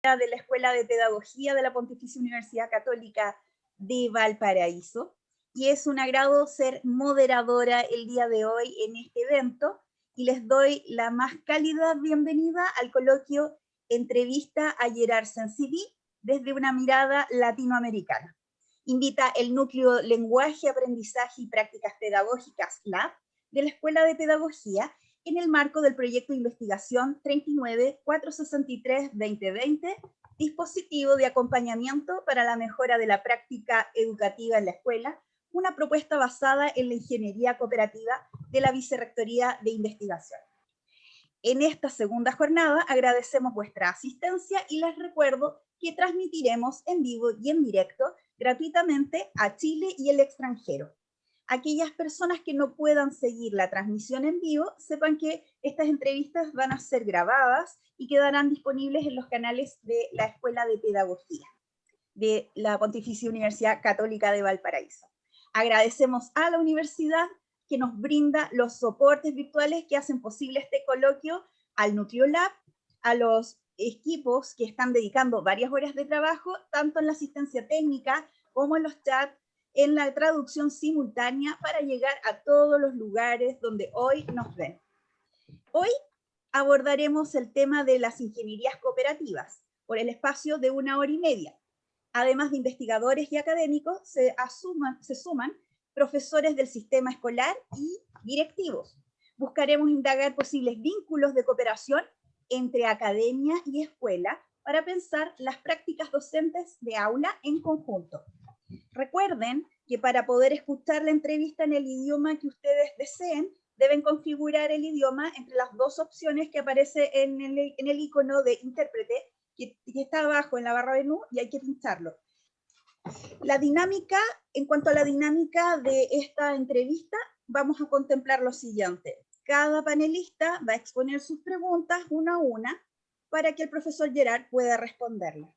de la Escuela de Pedagogía de la Pontificia Universidad Católica de Valparaíso, y es un agrado ser moderadora el día de hoy en este evento, y les doy la más cálida bienvenida al coloquio Entrevista a Gerard Sensibi desde una mirada latinoamericana. Invita el Núcleo Lenguaje, Aprendizaje y Prácticas Pedagógicas, LAP, de la Escuela de Pedagogía, en el marco del proyecto de investigación 39463-2020, dispositivo de acompañamiento para la mejora de la práctica educativa en la escuela, una propuesta basada en la ingeniería cooperativa de la Vicerrectoría de Investigación. En esta segunda jornada agradecemos vuestra asistencia y les recuerdo que transmitiremos en vivo y en directo gratuitamente a Chile y el extranjero. Aquellas personas que no puedan seguir la transmisión en vivo, sepan que estas entrevistas van a ser grabadas y quedarán disponibles en los canales de la Escuela de Pedagogía de la Pontificia Universidad Católica de Valparaíso. Agradecemos a la universidad que nos brinda los soportes virtuales que hacen posible este coloquio, al NucleoLab, a los equipos que están dedicando varias horas de trabajo, tanto en la asistencia técnica como en los chats, en la traducción simultánea para llegar a todos los lugares donde hoy nos ven. Hoy abordaremos el tema de las ingenierías cooperativas por el espacio de 1 hora y media. Además de investigadores y académicos, se suman profesores del sistema escolar y directivos. Buscaremos indagar posibles vínculos de cooperación entre academia y escuela para pensar las prácticas docentes de aula en conjunto. Recuerden que para poder escuchar la entrevista en el idioma que ustedes deseen, deben configurar el idioma entre las dos opciones que aparece en el icono de intérprete, que está abajo en la barra menú, y hay que pincharlo. La dinámica, en cuanto a la dinámica de esta entrevista, vamos a contemplar lo siguiente. Cada panelista va a exponer sus preguntas una a una para que el profesor Gerard pueda responderlas.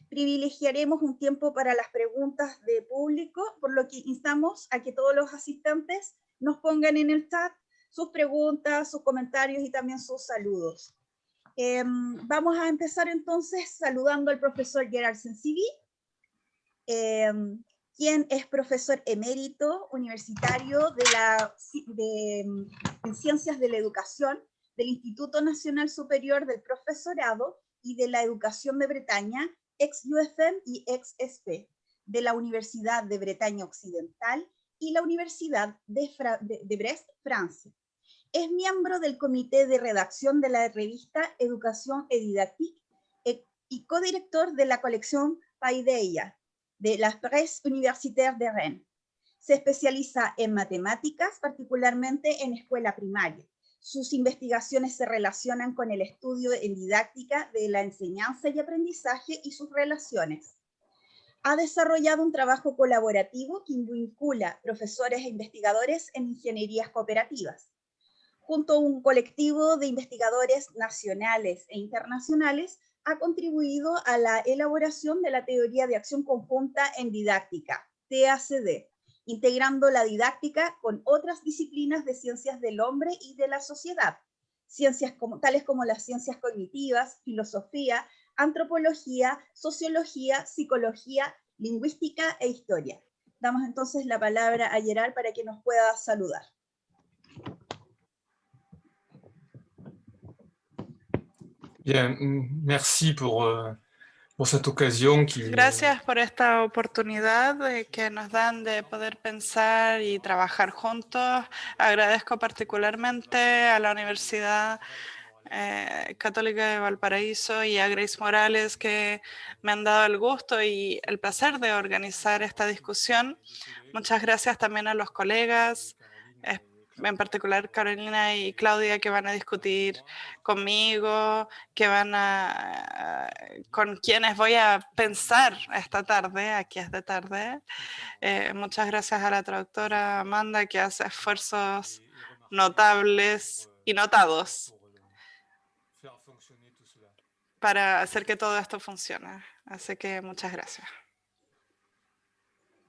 Privilegiaremos un tiempo para las preguntas de público, por lo que instamos a que todos los asistentes nos pongan en el chat sus preguntas, sus comentarios y también sus saludos. Vamos a empezar entonces saludando al profesor Gerard Sensibi, quien es profesor emérito universitario en Ciencias de la Educación del Instituto Nacional Superior del Profesorado y de la Educación de Bretaña, ex-UFM y ex-SP, de la Universidad de Bretaña Occidental y la Universidad de Brest, Francia. Es miembro del comité de redacción de la revista Educación et Didactique y codirector de la colección Paideia, de la Presse Universitaire de Rennes. Se especializa en matemáticas, particularmente en escuela primaria. Sus investigaciones se relacionan con el estudio en didáctica de la enseñanza y aprendizaje y sus relaciones. Ha desarrollado un trabajo colaborativo que vincula profesores e investigadores en ingenierías cooperativas. Junto a un colectivo de investigadores nacionales e internacionales, ha contribuido a la elaboración de la teoría de acción conjunta en didáctica, TACD, integrando la didáctica con otras disciplinas de ciencias del hombre y de la sociedad, tales como las ciencias cognitivas, filosofía, antropología, sociología, psicología, lingüística e historia. Damos entonces la palabra a Gerard para que nos pueda saludar. Bien, merci por cette ocasión qui... Gracias por esta oportunidad que nos dan de poder pensar y trabajar juntos. Agradezco particularmente a la Universidad Católica de Valparaíso y a Grace Morales que me han dado el gusto y el placer de organizar esta discusión. Muchas gracias también a los colegas, en particular Carolina y Claudia, que van a discutir conmigo, con quienes voy a pensar esta tarde, aquí es de tarde. Muchas gracias a la traductora Amanda, que hace esfuerzos notables y notados para hacer que todo esto funcione. Así que muchas gracias.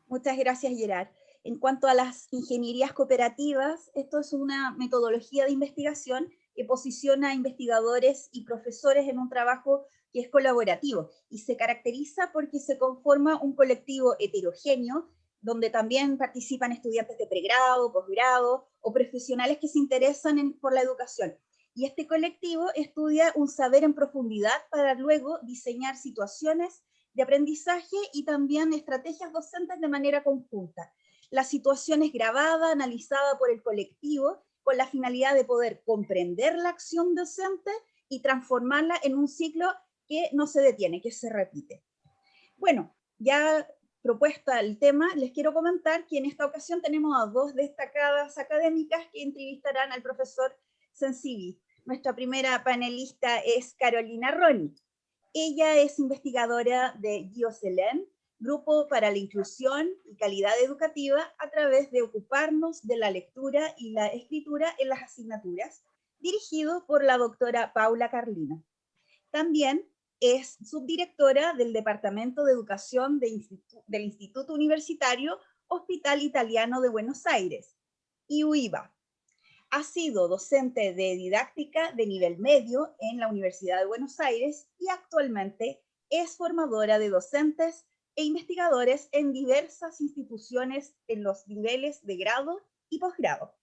Muchas gracias, Gerard. En cuanto a las ingenierías cooperativas, esto es una metodología de investigación que posiciona a investigadores y profesores en un trabajo que es colaborativo y se caracteriza porque se conforma un colectivo heterogéneo donde también participan estudiantes de pregrado, posgrado o profesionales que se interesan por la educación. Y este colectivo estudia un saber en profundidad para luego diseñar situaciones de aprendizaje y también estrategias docentes de manera conjunta. La situación es grabada, analizada por el colectivo con la finalidad de poder comprender la acción docente y transformarla en un ciclo que no se detiene, que se repite. Bueno, ya propuesta el tema, les quiero comentar que en esta ocasión tenemos a dos destacadas académicas que entrevistarán al profesor Sensibi. Nuestra primera panelista es Carolina Ronny. Ella es investigadora de GIOCELEN, Grupo para la Inclusión y Calidad Educativa, a través de ocuparnos de la lectura y la escritura en las asignaturas, dirigido por la doctora Paula Carlino. También es subdirectora del Departamento de Educación del Instituto Universitario Hospital Italiano de Buenos Aires, IUIBA. Ha sido docente de didáctica de nivel medio en la Universidad de Buenos Aires y actualmente es formadora de docentes e investigadores en diversas instituciones en los niveles de grado y posgrado.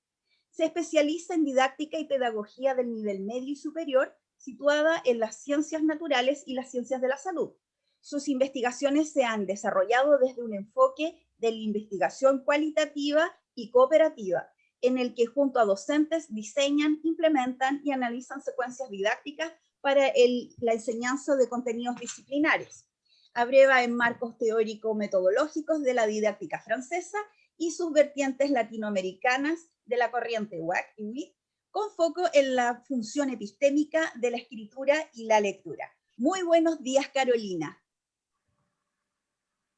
Se especializa en didáctica y pedagogía del nivel medio y superior, situada en las ciencias naturales y las ciencias de la salud. Sus investigaciones se han desarrollado desde un enfoque de la investigación cualitativa y cooperativa, en el que junto a docentes diseñan, implementan y analizan secuencias didácticas para la enseñanza de contenidos disciplinares. Abreva en marcos teórico-metodológicos de la didáctica francesa y sus vertientes latinoamericanas de la corriente WAC y WIT, con foco en la función epistémica de la escritura y la lectura. Muy buenos días, Carolina.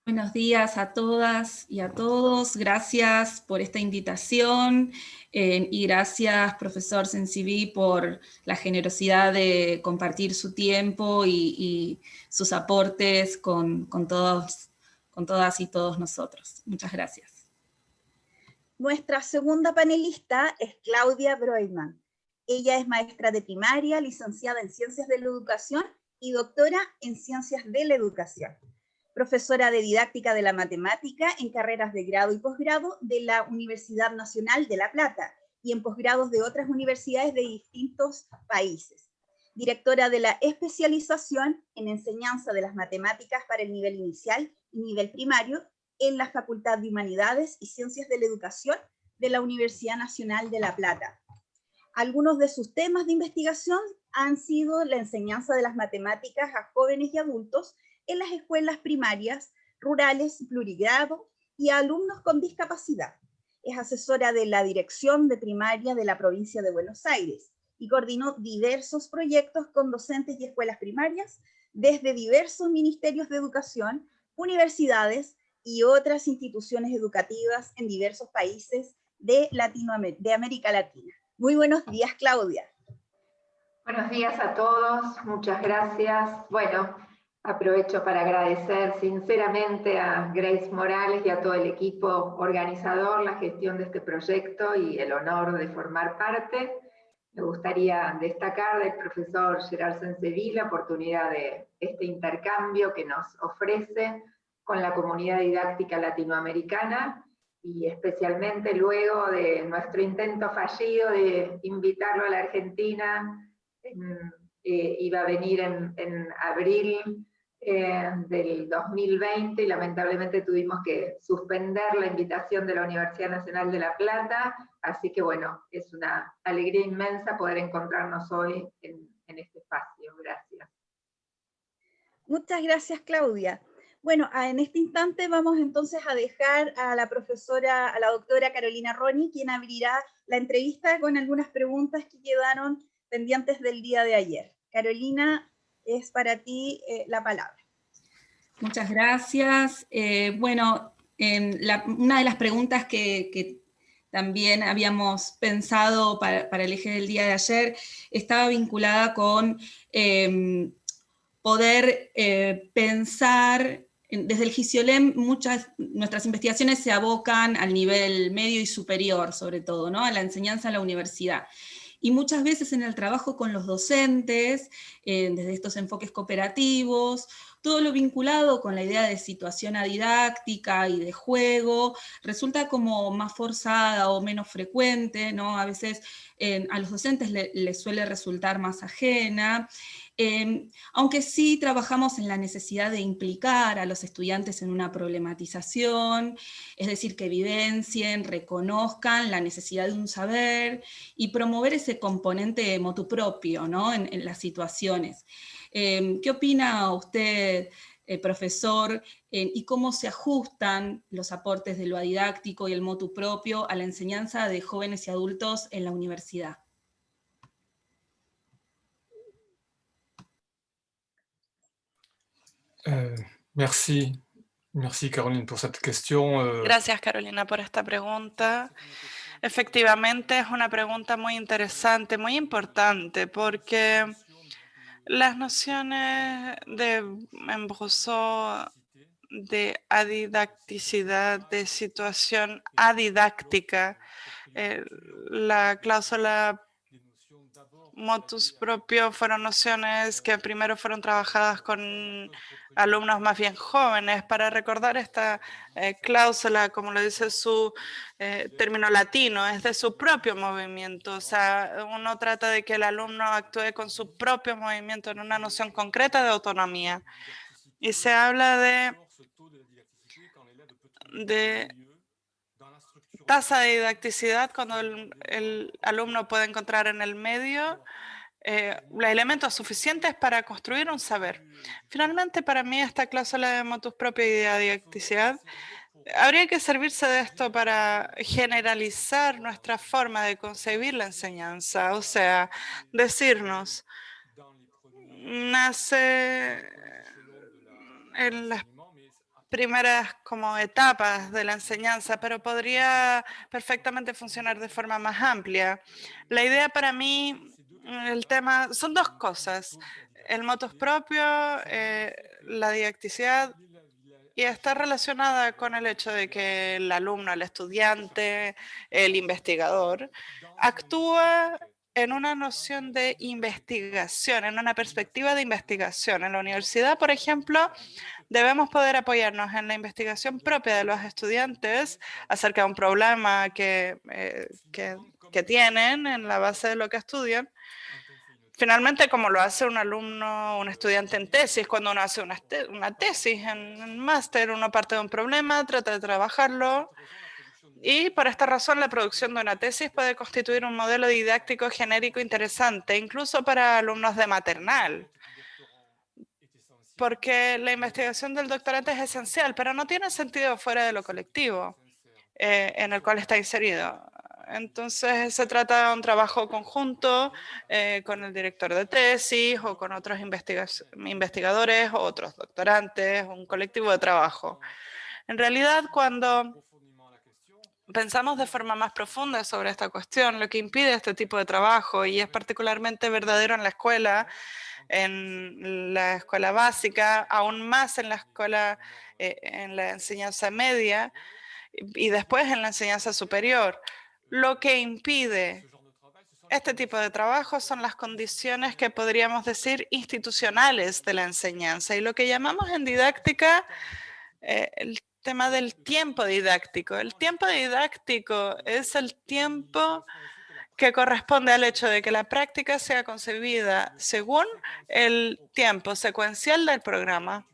Buenos días a todas y a todos. Gracias por esta invitación y gracias, profesor Sensibi, por la generosidad de compartir su tiempo y sus aportes con todas y todos nosotros. Muchas gracias. Nuestra segunda panelista es Claudia Broidman. Ella es maestra de primaria, licenciada en Ciencias de la Educación y doctora en Ciencias de la Educación. Profesora de Didáctica de la Matemática en carreras de grado y posgrado de la Universidad Nacional de La Plata y en posgrados de otras universidades de distintos países. Directora de la especialización en enseñanza de las matemáticas para el nivel inicial y nivel primario en la Facultad de Humanidades y Ciencias de la Educación de la Universidad Nacional de La Plata. Algunos de sus temas de investigación han sido la enseñanza de las matemáticas a jóvenes y adultos en las escuelas primarias, rurales y plurigrado, y a alumnos con discapacidad. Es asesora de la Dirección de Primaria de la Provincia de Buenos Aires y coordinó diversos proyectos con docentes y escuelas primarias desde diversos ministerios de educación, universidades y otras instituciones educativas en diversos países de América Latina. Muy buenos días, Claudia. Buenos días a todos, muchas gracias. Bueno, aprovecho para agradecer sinceramente a Grace Morales y a todo el equipo organizador la gestión de este proyecto y el honor de formar parte. Me gustaría destacar del profesor Gerard Sensibi la oportunidad de este intercambio que nos ofrece con la comunidad didáctica latinoamericana, y especialmente luego de nuestro intento fallido de invitarlo a la Argentina, iba a venir en abril del 2020, y lamentablemente tuvimos que suspender la invitación de la Universidad Nacional de La Plata, así que bueno, es una alegría inmensa poder encontrarnos hoy en este espacio. Gracias. Muchas gracias, Claudia. Bueno, en este instante vamos entonces a dejar a la profesora, a la doctora Carolina Ronny, quien abrirá la entrevista con algunas preguntas que quedaron pendientes del día de ayer. Carolina, es para ti la palabra. Muchas gracias. Bueno, una de las preguntas que también habíamos pensado para el eje del día de ayer estaba vinculada con poder pensar. Desde el GIOCELEN nuestras investigaciones se abocan al nivel medio y superior, sobre todo, ¿no? A la enseñanza en la universidad. y muchas veces en el trabajo con los docentes, desde estos enfoques cooperativos, todo lo vinculado con la idea de situación adidáctica y de juego resulta como más forzada o menos frecuente, ¿no? A veces a los docentes les suele resultar más ajena, aunque sí trabajamos en la necesidad de implicar a los estudiantes en una problematización, es decir, que vivencien, reconozcan la necesidad de un saber y promover ese componente motu propio, ¿no? en las situaciones. ¿Qué opina usted, profesor, y cómo se ajustan los aportes de lo didáctico y el motu propio a la enseñanza de jóvenes y adultos en la universidad? Merci. Merci Caroline por cette question. Gracias, Carolina, por esta pregunta. Efectivamente, es una pregunta muy interesante, muy importante, porque las nociones en Brousseau de adidacticidad, de situación adidáctica, la cláusula motus propio fueron nociones que primero fueron trabajadas con alumnos más bien jóvenes. Para recordar esta cláusula, como lo dice su término latino, es de su propio movimiento. O sea, uno trata de que el alumno actúe con su propio movimiento en una noción concreta de autonomía. Y se habla de tasa de didacticidad cuando el alumno puede encontrar en el medio los elementos suficientes para construir un saber. Finalmente, para mí, esta cláusula de motus propio y de didacticidad, habría que servirse de esto para generalizar nuestra forma de concebir la enseñanza, o sea, decirnos, nace en las primeras como etapas de la enseñanza, pero podría perfectamente funcionar de forma más amplia. La idea para mí, el tema, son dos cosas, el motus propio, la didacticidad, y está relacionada con el hecho de que el alumno, el estudiante, el investigador, actúa en una noción de investigación, en una perspectiva de investigación. En la universidad, por ejemplo, debemos poder apoyarnos en la investigación propia de los estudiantes acerca de un problema que tienen en la base de lo que estudian. Finalmente, como lo hace un alumno, un estudiante en tesis, cuando uno hace una tesis en máster, uno parte de un problema, trata de trabajarlo, y por esta razón la producción de una tesis puede constituir un modelo didáctico genérico interesante, incluso para alumnos de maternal, porque la investigación del doctorante es esencial, pero no tiene sentido fuera de lo colectivo en el cual está inserido. Entonces se trata de un trabajo conjunto con el director de tesis o con otros investigadores o otros doctorantes, un colectivo de trabajo. En realidad, cuando pensamos de forma más profunda sobre esta cuestión, lo que impide este tipo de trabajo, y es particularmente verdadero en la escuela básica, aún más en la escuela, en la enseñanza media y después en la enseñanza superior. Lo que impide este tipo de trabajo son las condiciones que podríamos decir institucionales de la enseñanza y lo que llamamos en didáctica el tema del tiempo didáctico. El tiempo didáctico es el tiempo que corresponde al hecho de que la práctica sea concebida según el tiempo secuencial del programa.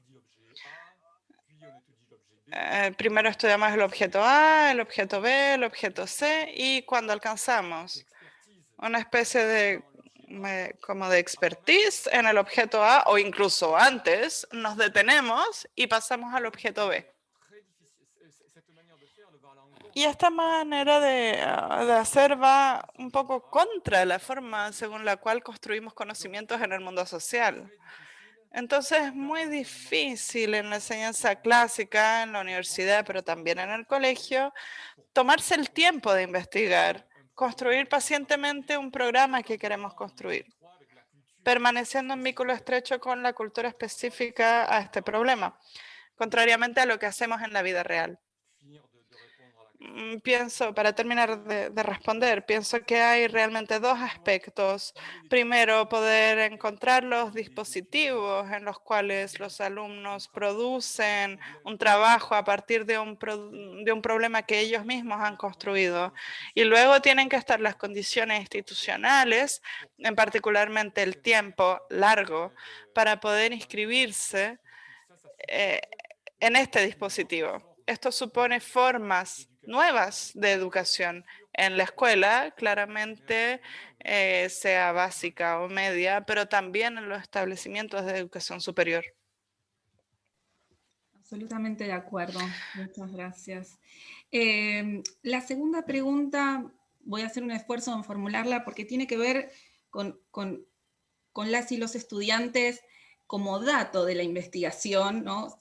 Primero estudiamos el objeto A, el objeto B, el objeto C, y cuando alcanzamos una especie de como de expertise en el objeto A, o incluso antes, nos detenemos y pasamos al objeto B. Y esta manera de hacer va un poco contra la forma según la cual construimos conocimientos en el mundo social. Entonces es muy difícil en la enseñanza clásica, en la universidad, pero también en el colegio, tomarse el tiempo de investigar, construir pacientemente un programa que queremos construir, permaneciendo en vínculo estrecho con la cultura específica a este problema, contrariamente a lo que hacemos en la vida real. pienso, para terminar de responder, pienso que hay realmente dos aspectos. Primero, poder encontrar los dispositivos en los cuales los alumnos producen un trabajo a partir de un problema que ellos mismos han construido. Y luego tienen que estar las condiciones institucionales, en particularmente el tiempo largo, para poder inscribirse en este dispositivo. Esto supone formas nuevas de educación en la escuela, claramente sea básica o media, pero también en los establecimientos de educación superior. Absolutamente de acuerdo. Muchas gracias. La segunda pregunta, voy a hacer un esfuerzo en formularla porque tiene que ver con las y los estudiantes como dato de la investigación, ¿no?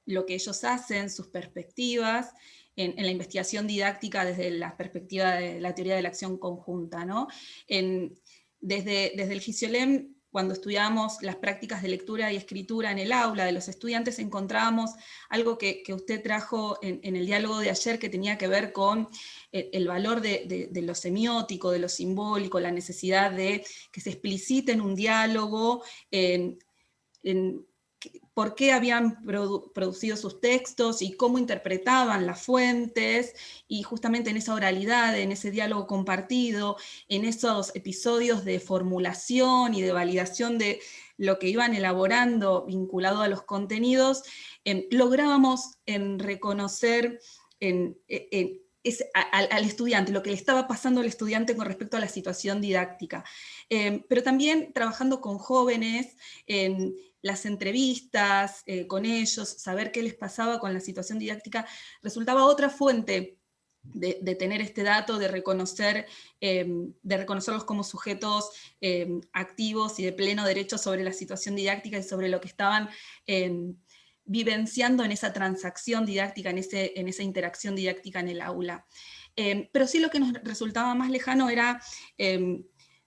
Lo que ellos hacen, sus perspectivas en la investigación didáctica desde la perspectiva de la teoría de la acción conjunta, ¿no? Desde el Fisiolem, cuando estudiábamos las prácticas de lectura y escritura en el aula de los estudiantes, encontrábamos algo que usted trajo en el diálogo de ayer, que tenía que ver con el valor de lo semiótico, de lo simbólico, la necesidad de que se explicite en un diálogo por qué habían producido sus textos y cómo interpretaban las fuentes, y justamente en esa oralidad, en ese diálogo compartido, en esos episodios de formulación y de validación de lo que iban elaborando vinculado a los contenidos, lográbamos reconocer al estudiante, lo que le estaba pasando al estudiante con respecto a la situación didáctica. Pero también trabajando con jóvenes, las entrevistas con ellos, saber qué les pasaba con la situación didáctica, resultaba otra fuente de tener este dato, de reconocerlos como sujetos activos y de pleno derecho sobre la situación didáctica y sobre lo que estaban vivenciando en esa transacción didáctica, en esa interacción didáctica en el aula. Pero sí, lo que nos resultaba más lejano era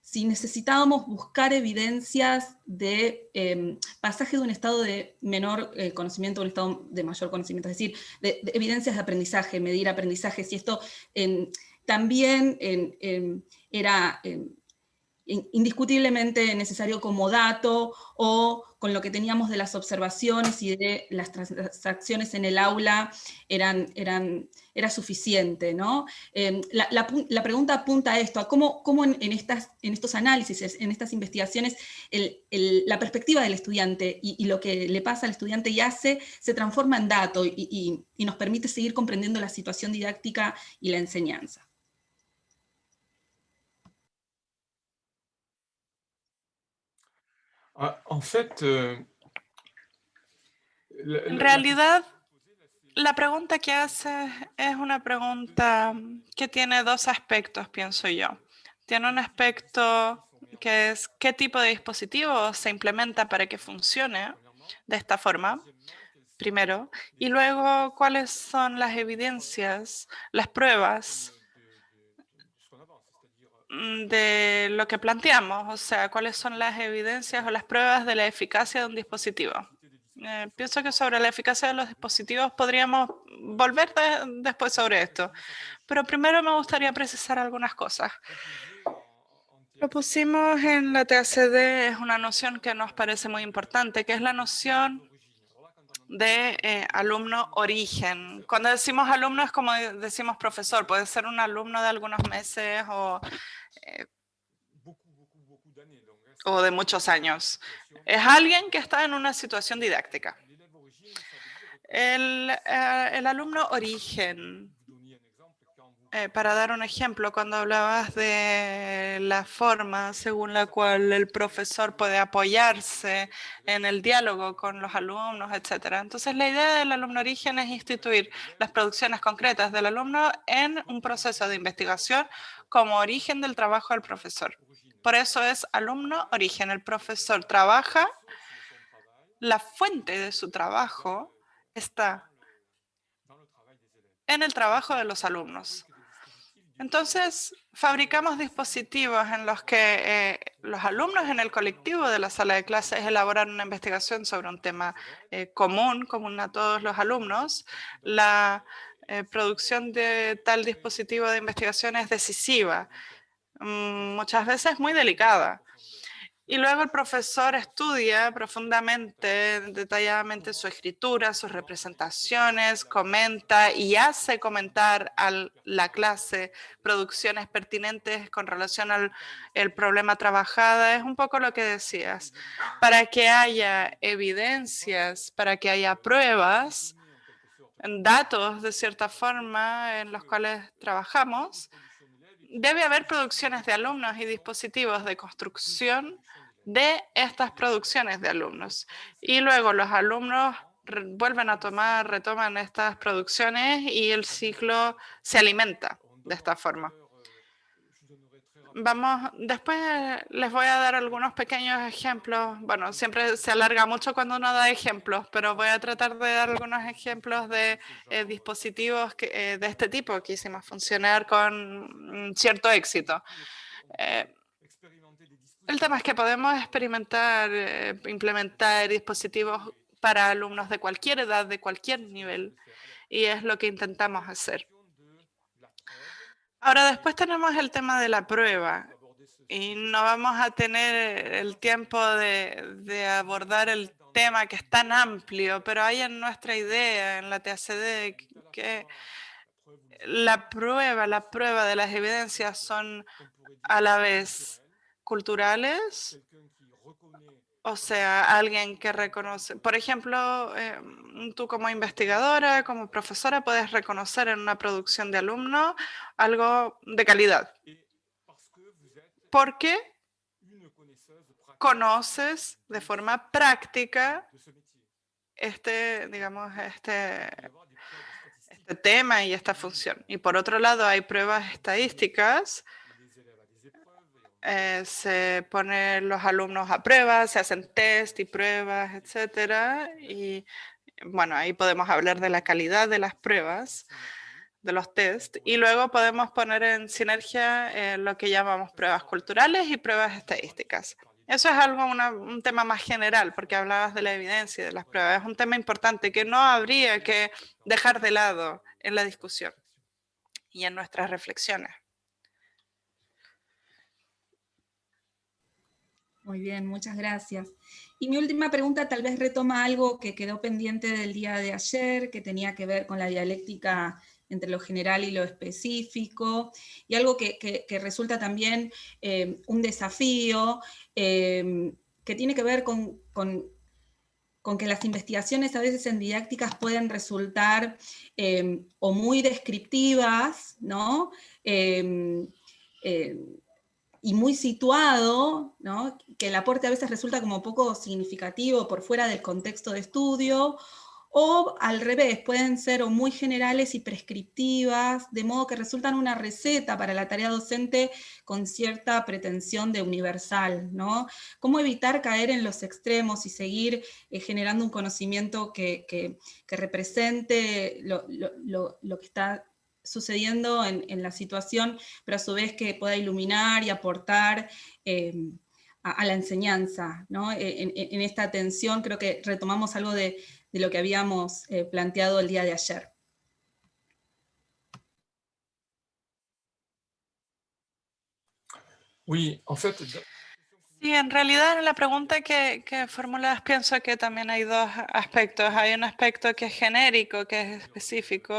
si necesitábamos buscar evidencias de pasaje de un estado de menor conocimiento a un estado de mayor conocimiento, es decir, de evidencias de aprendizaje, medir aprendizaje, si esto también era indiscutiblemente necesario como dato, o con lo que teníamos de las observaciones y de las transacciones en el aula era suficiente, ¿no? La pregunta apunta a esto, a cómo en estos análisis, en estas investigaciones, la perspectiva del estudiante y lo que le pasa al estudiante y hace se transforma en dato y nos permite seguir comprendiendo la situación didáctica y la enseñanza. En fait, En realidad, la pregunta que hace es una pregunta que tiene dos aspectos, pienso yo. Tiene un aspecto que es qué tipo de dispositivo se implementa para que funcione de esta forma, primero, y luego cuáles son las evidencias, las pruebas de lo que planteamos, o sea, cuáles son las evidencias o las pruebas de la eficacia de un dispositivo. Pienso que sobre la eficacia de los dispositivos podríamos volver después sobre esto, pero primero me gustaría precisar algunas cosas. Lo pusimos en la TACD, es una noción que nos parece muy importante, que es la noción de alumno origen. Cuando decimos alumno es como decimos profesor, puede ser un alumno de algunos meses o de muchos años. Es alguien que está en una situación didáctica. El alumno origen, para dar un ejemplo, cuando hablabas de la forma según la cual el profesor puede apoyarse en el diálogo con los alumnos, etc. Entonces, la idea del alumno origen es instituir las producciones concretas del alumno en un proceso de investigación como origen del trabajo del profesor. Por eso es alumno origen. El profesor trabaja, la fuente de su trabajo está en el trabajo de los alumnos. Entonces, fabricamos dispositivos en los que los alumnos en el colectivo de la sala de clases elaboran una investigación sobre un tema común a todos los alumnos. La producción de tal dispositivo de investigación es decisiva, muchas veces muy delicada. Y luego el profesor estudia profundamente, detalladamente su escritura, sus representaciones, comenta y hace comentar a la clase producciones pertinentes con relación al problema trabajado. Es un poco lo que decías. Para que haya evidencias, para que haya pruebas, datos de cierta forma en los cuales trabajamos, debe haber producciones de alumnos y dispositivos de construcción de estas producciones de alumnos. Y luego los alumnos vuelven a retoman estas producciones y el ciclo se alimenta de esta forma. Después les voy a dar algunos pequeños ejemplos. Bueno, siempre se alarga mucho cuando uno da ejemplos, pero voy a tratar de dar algunos ejemplos de dispositivos de este tipo que hicimos funcionar con cierto éxito. El tema es que podemos experimentar, implementar dispositivos para alumnos de cualquier edad, de cualquier nivel, y es lo que intentamos hacer. Ahora, después tenemos el tema de la prueba. Y no vamos a tener el tiempo de abordar el tema que es tan amplio, pero hay en nuestra idea, en la TACD, que la prueba de las evidencias son a la vez culturales, o sea, alguien que reconoce, por ejemplo, tú como investigadora, como profesora, puedes reconocer en una producción de alumno algo de calidad. Porque conoces de forma práctica digamos, este tema y esta función. Y por otro lado, hay pruebas estadísticas. Se ponen los alumnos a prueba, se hacen test y pruebas, etcétera. Y bueno, ahí podemos hablar de la calidad de las pruebas, de los test. Y luego podemos poner en sinergia lo que llamamos pruebas culturales y pruebas estadísticas. Eso es un tema más general, porque hablabas de la evidencia y de las pruebas. Es un tema importante que no habría que dejar de lado en la discusión y en nuestras reflexiones. Muy bien, muchas gracias. Y mi última pregunta tal vez retoma algo que quedó pendiente del día de ayer, que tenía que ver con la dialéctica entre lo general y lo específico, y algo que resulta también un desafío, que tiene que ver con que las investigaciones a veces en didácticas pueden resultar o muy descriptivas, ¿no? Y muy situado, ¿no? Que el aporte a veces resulta como poco significativo por fuera del contexto de estudio, o al revés, pueden ser o muy generales y prescriptivas, de modo que resultan una receta para la tarea docente con cierta pretensión de universal, ¿no? ¿Cómo evitar caer en los extremos y seguir generando un conocimiento que represente lo que está sucediendo en la situación, pero a su vez que pueda iluminar y aportar a la enseñanza, ¿no? En esta atención creo que retomamos algo de lo que habíamos planteado el día de ayer. Oui, en fait, Sí, en realidad en la pregunta que formulas pienso que también hay dos aspectos. Hay un aspecto que es genérico, que es específico.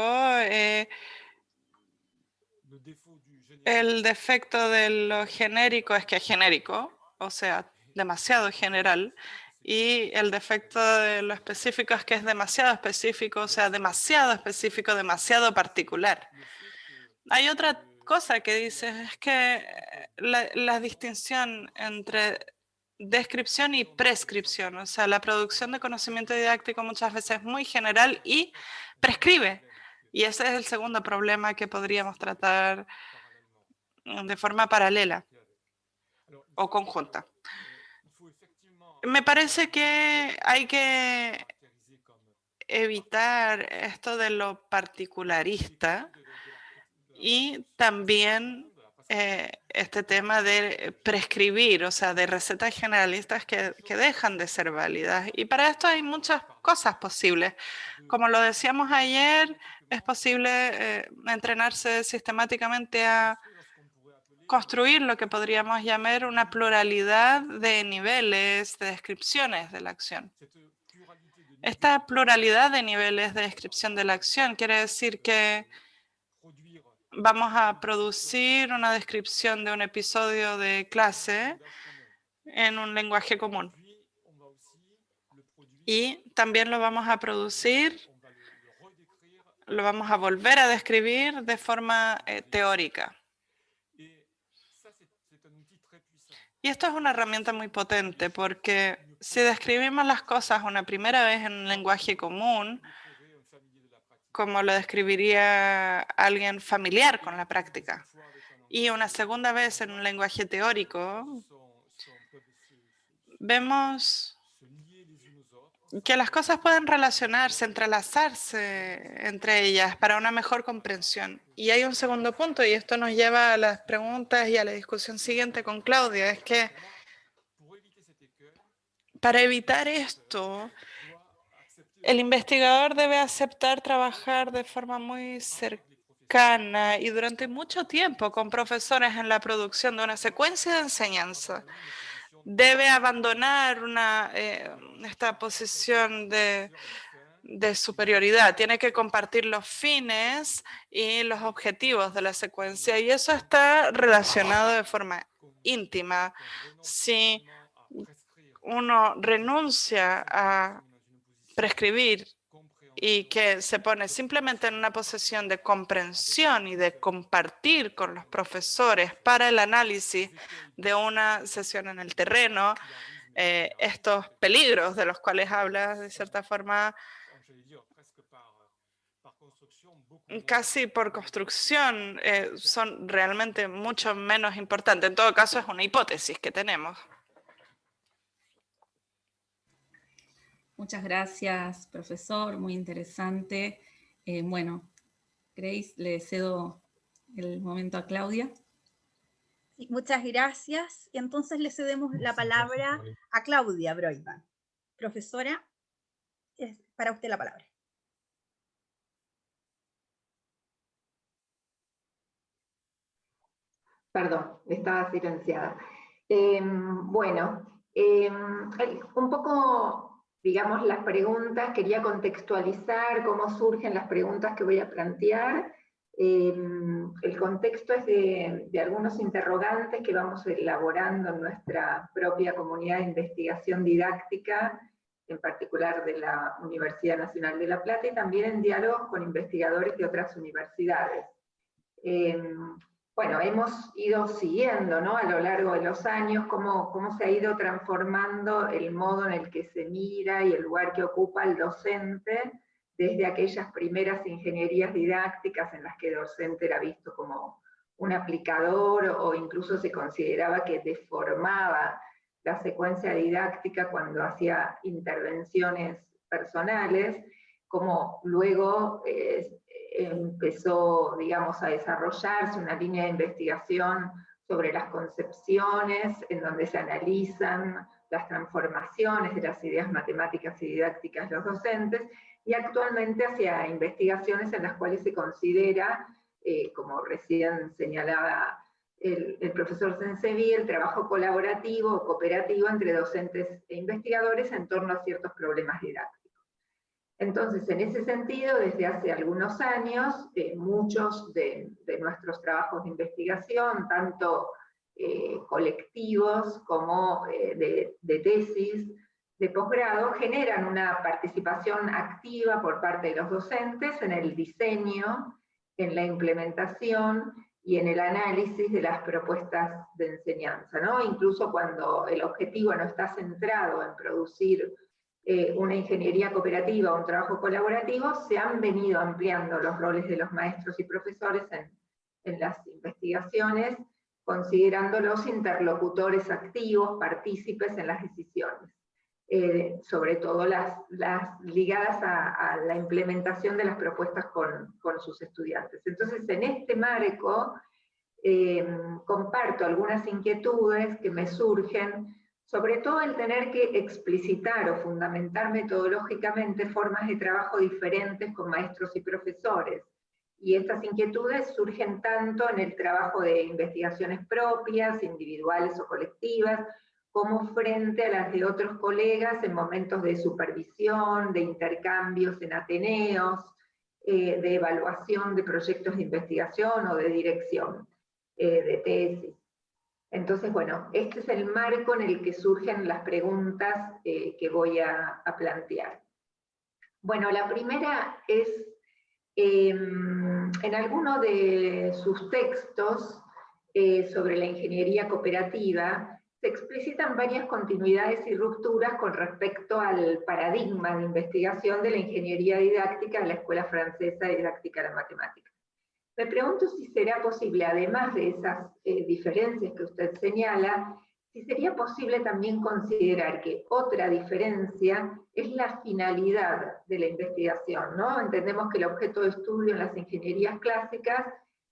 El defecto de lo genérico es que es genérico, o sea, demasiado general. Y el defecto de lo específico es que es demasiado específico, o sea, demasiado específico, demasiado particular. Hay otra cosa que dices, es que la distinción entre descripción y prescripción, o sea, la producción de conocimiento didáctico muchas veces es muy general y prescribe. Y ese es el segundo problema que podríamos tratar de forma paralela o conjunta. Me parece que hay que evitar esto de lo particularista y también este tema de prescribir, o sea, de recetas generalistas que dejan de ser válidas. Y para esto hay muchas cosas posibles. Como lo decíamos ayer, es posible entrenarse sistemáticamente a construir lo que podríamos llamar una pluralidad de niveles, de descripciones de la acción. Esta pluralidad de niveles de descripción de la acción quiere decir que vamos a producir una descripción de un episodio de clase en un lenguaje común. Y también lo vamos a producir, lo vamos a volver a describir de forma teórica. Y esto es una herramienta muy potente porque si describimos las cosas una primera vez en un lenguaje común, como lo describiría alguien familiar con la práctica, y una segunda vez en un lenguaje teórico, vemos que las cosas pueden relacionarse, entrelazarse entre ellas para una mejor comprensión. Y hay un segundo punto, y esto nos lleva a las preguntas y a la discusión siguiente con Claudia, es que para evitar esto, el investigador debe aceptar trabajar de forma muy cercana y durante mucho tiempo con profesores en la producción de una secuencia de enseñanza. Debe abandonar esta posición de superioridad. Tiene que compartir los fines y los objetivos de la secuencia. Y eso está relacionado de forma íntima. Si uno renuncia a prescribir y que se pone simplemente en una posición de comprensión y de compartir con los profesores para el análisis de una sesión en el terreno, estos peligros de los cuales hablas de cierta forma casi por construcción son realmente mucho menos importantes. En todo caso es una hipótesis que tenemos. Muchas gracias, profesor, muy interesante. Bueno, Grace, le cedo el momento a Claudia. Sí, muchas gracias. Y entonces le cedemos la palabra a Claudia Broiman. Profesora, es para usted la palabra. Perdón, estaba silenciada. Bueno, un poco, digamos, las preguntas, quería contextualizar cómo surgen las preguntas que voy a plantear. El contexto es de algunos interrogantes que vamos elaborando en nuestra propia comunidad de investigación didáctica, en particular de la Universidad Nacional de La Plata, y también en diálogos con investigadores de otras universidades. Bueno, hemos ido siguiendo, ¿no?, a lo largo de los años cómo se ha ido transformando el modo en el que se mira y el lugar que ocupa el docente desde aquellas primeras ingenierías didácticas en las que el docente era visto como un aplicador o incluso se consideraba que deformaba la secuencia didáctica cuando hacía intervenciones personales, como luego empezó, digamos, a desarrollarse una línea de investigación sobre las concepciones, en donde se analizan las transformaciones de las ideas matemáticas y didácticas de los docentes, y actualmente hacia investigaciones en las cuales se considera, como recién señalaba el profesor Sensevi, el trabajo colaborativo o cooperativo entre docentes e investigadores en torno a ciertos problemas didácticos. Entonces, en ese sentido, desde hace algunos años, muchos de nuestros trabajos de investigación, tanto colectivos como de tesis, de posgrado, generan una participación activa por parte de los docentes en el diseño, en la implementación y en el análisis de las propuestas de enseñanza, ¿no? Incluso cuando el objetivo no está centrado en producir una ingeniería cooperativa o un trabajo colaborativo, se han venido ampliando los roles de los maestros y profesores en las investigaciones, considerándolos interlocutores activos, partícipes en las decisiones, sobre todo las ligadas a la implementación de las propuestas con sus estudiantes. Entonces, en este marco, comparto algunas inquietudes que me surgen, sobre todo el tener que explicitar o fundamentar metodológicamente formas de trabajo diferentes con maestros y profesores. Y estas inquietudes surgen tanto en el trabajo de investigaciones propias, individuales o colectivas, como frente a las de otros colegas en momentos de supervisión, de intercambios en ateneos, de evaluación de proyectos de investigación o de dirección de tesis. Entonces, bueno, este es el marco en el que surgen las preguntas que voy a plantear. Bueno, la primera es, en alguno de sus textos sobre la ingeniería cooperativa, se explicitan varias continuidades y rupturas con respecto al paradigma de investigación de la ingeniería didáctica de la Escuela Francesa de Didáctica de la Matemática. Me pregunto si será posible, además de esas diferencias que usted señala, si sería posible también considerar que otra diferencia es la finalidad de la investigación, ¿no? Entendemos que el objeto de estudio en las ingenierías clásicas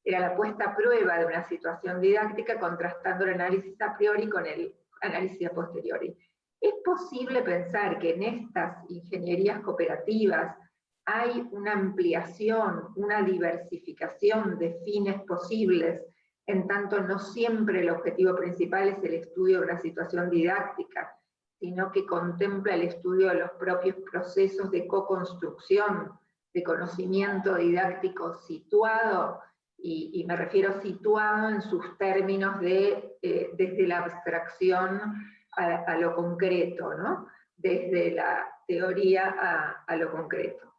era la puesta a prueba de una situación didáctica contrastando el análisis a priori con el análisis a posteriori. ¿Es posible pensar que en estas ingenierías cooperativas hay una ampliación, una diversificación de fines posibles, en tanto no siempre el objetivo principal es el estudio de una situación didáctica, sino que contempla el estudio de los propios procesos de co-construcción, de conocimiento didáctico situado, y me refiero situado en sus términos de, desde la abstracción a lo concreto, ¿no? Desde la teoría a lo concreto.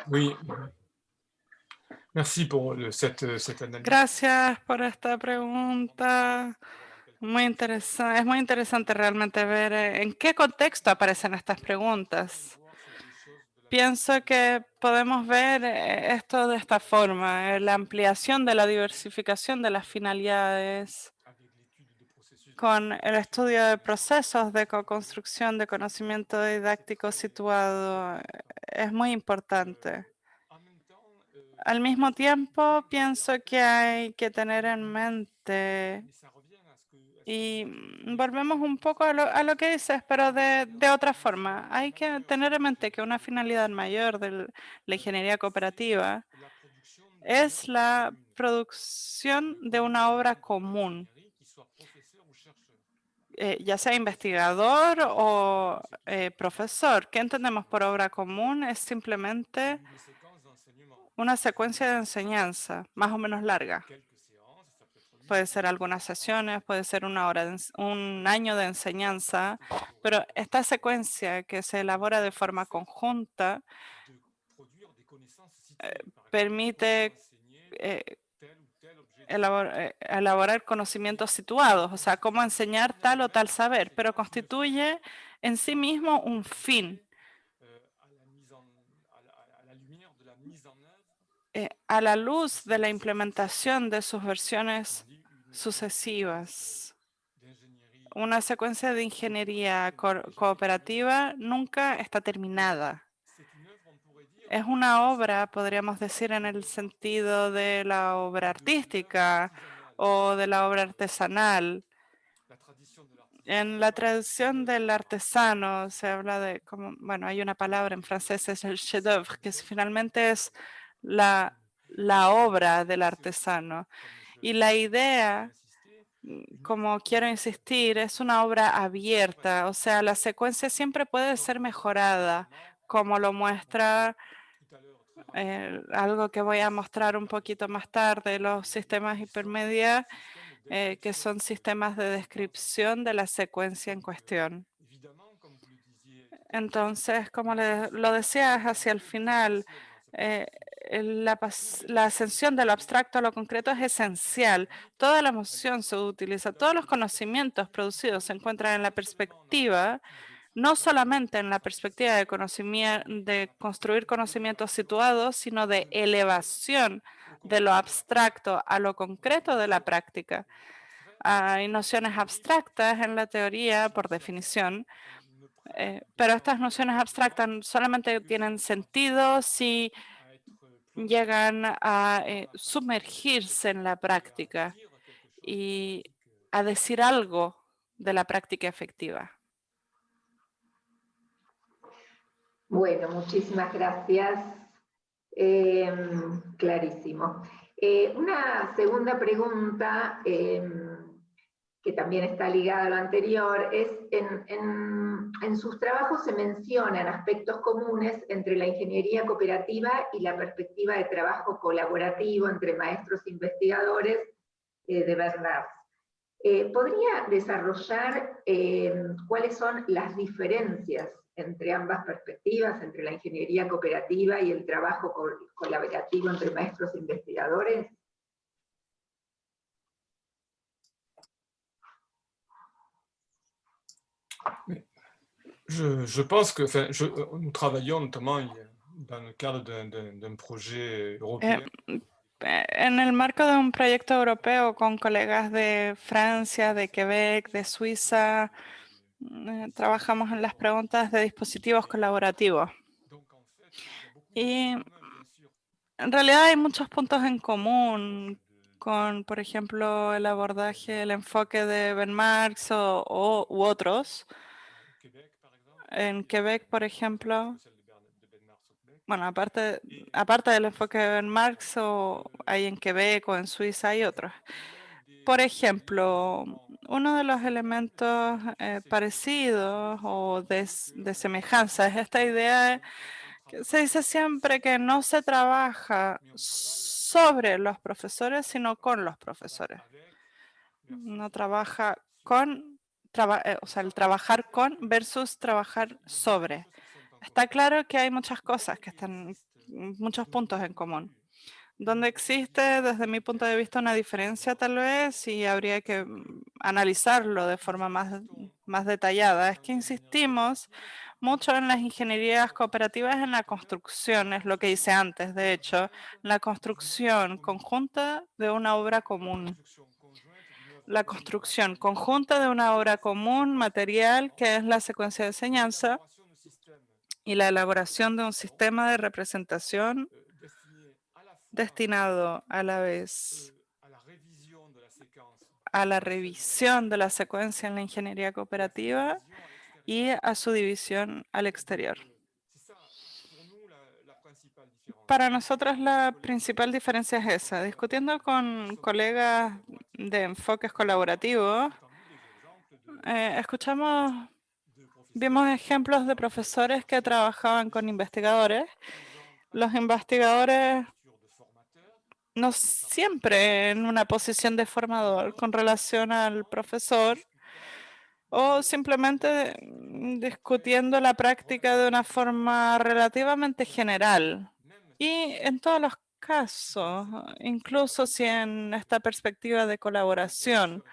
Oui, merci pour cette analyse. Gracias por esta pregunta. Muy interesante. Es muy interesante realmente ver en qué contexto aparecen estas preguntas. Pienso que podemos ver esto de esta forma, la ampliación de la diversificación de las finalidades con el estudio de procesos de co-construcción de conocimiento didáctico situado. Es muy importante. Al mismo tiempo, pienso que hay que tener en mente, y volvemos un poco a lo que dices, pero de otra forma. Hay que tener en mente que una finalidad mayor de la ingeniería cooperativa es la producción de una obra común, ya sea investigador o profesor. ¿Qué entendemos por obra común? Es simplemente una secuencia de enseñanza más o menos larga. Puede ser algunas sesiones, puede ser una hora, un año de enseñanza, pero esta secuencia que se elabora de forma conjunta permite elaborar conocimientos situados, o sea, cómo enseñar tal o tal saber, pero constituye en sí mismo un fin. A la luz de la implementación de sus versiones sucesivas. Una secuencia de ingeniería cooperativa nunca está terminada. Es una obra, podríamos decir, en el sentido de la obra artística o de la obra artesanal. En la tradición del artesano se habla de, como, bueno, hay una palabra en francés, es el chef-d'œuvre, que finalmente es la obra del artesano. Y la idea, como quiero insistir, es una obra abierta, o sea, la secuencia siempre puede ser mejorada, como lo muestra algo que voy a mostrar un poquito más tarde, los sistemas hipermedia, que son sistemas de descripción de la secuencia en cuestión. Entonces, como lo decías hacia el final, la ascensión de lo abstracto a lo concreto es esencial. Toda la emoción se utiliza, todos los conocimientos producidos se encuentran en la perspectiva, no solamente en la perspectiva de construir conocimientos situados, sino de elevación de lo abstracto a lo concreto de la práctica. Hay nociones abstractas en la teoría, por definición, Pero estas nociones abstractas solamente tienen sentido si llegan a sumergirse en la práctica y a decir algo de la práctica efectiva. Bueno, muchísimas gracias. Clarísimo. Una segunda pregunta que también está ligada a lo anterior es, en sus trabajos se mencionan aspectos comunes entre la ingeniería cooperativa y la perspectiva de trabajo colaborativo entre maestros e investigadores de Bernard. ¿Podría desarrollar cuáles son las diferencias entre ambas perspectivas, entre la ingeniería cooperativa y el trabajo colaborativo entre maestros e investigadores? Je pense que nous travaillons notamment dans le cadre d'un projet européen. En el marco de un proyecto europeo con colegas de Francia, de Quebec, de Suiza, trabajamos en las preguntas de dispositivos colaborativos. Y en realidad hay muchos puntos en común con, por ejemplo, el abordaje, el enfoque de Ben Marx u otros. En Quebec, por ejemplo, bueno, aparte del enfoque de Ben Marx, hay en Quebec o en Suiza hay otros. Por ejemplo, uno de los elementos parecidos o de semejanza es esta idea que se dice siempre que no se trabaja sobre los profesores, sino con los profesores. No trabaja con, o sea, el trabajar con versus trabajar sobre. Está claro que hay muchas cosas que están, muchos puntos en común. Donde existe, desde mi punto de vista, una diferencia tal vez, y habría que analizarlo de forma más detallada, es que insistimos mucho en las ingenierías cooperativas en la construcción, es lo que hice antes, de hecho, la construcción conjunta de una obra común. La construcción conjunta de una obra común material que es la secuencia de enseñanza y la elaboración de un sistema de representación destinado a la vez a la revisión de la secuencia en la ingeniería cooperativa y a su división al exterior. Para nosotros la principal diferencia es esa. Discutiendo con colegas de enfoques colaborativos, vimos ejemplos de profesores que trabajaban con investigadores. Los investigadores no siempre en una posición de formador con relación al profesor o simplemente discutiendo la práctica de una forma relativamente general. Y en todos los casos, incluso si en esta perspectiva de colaboración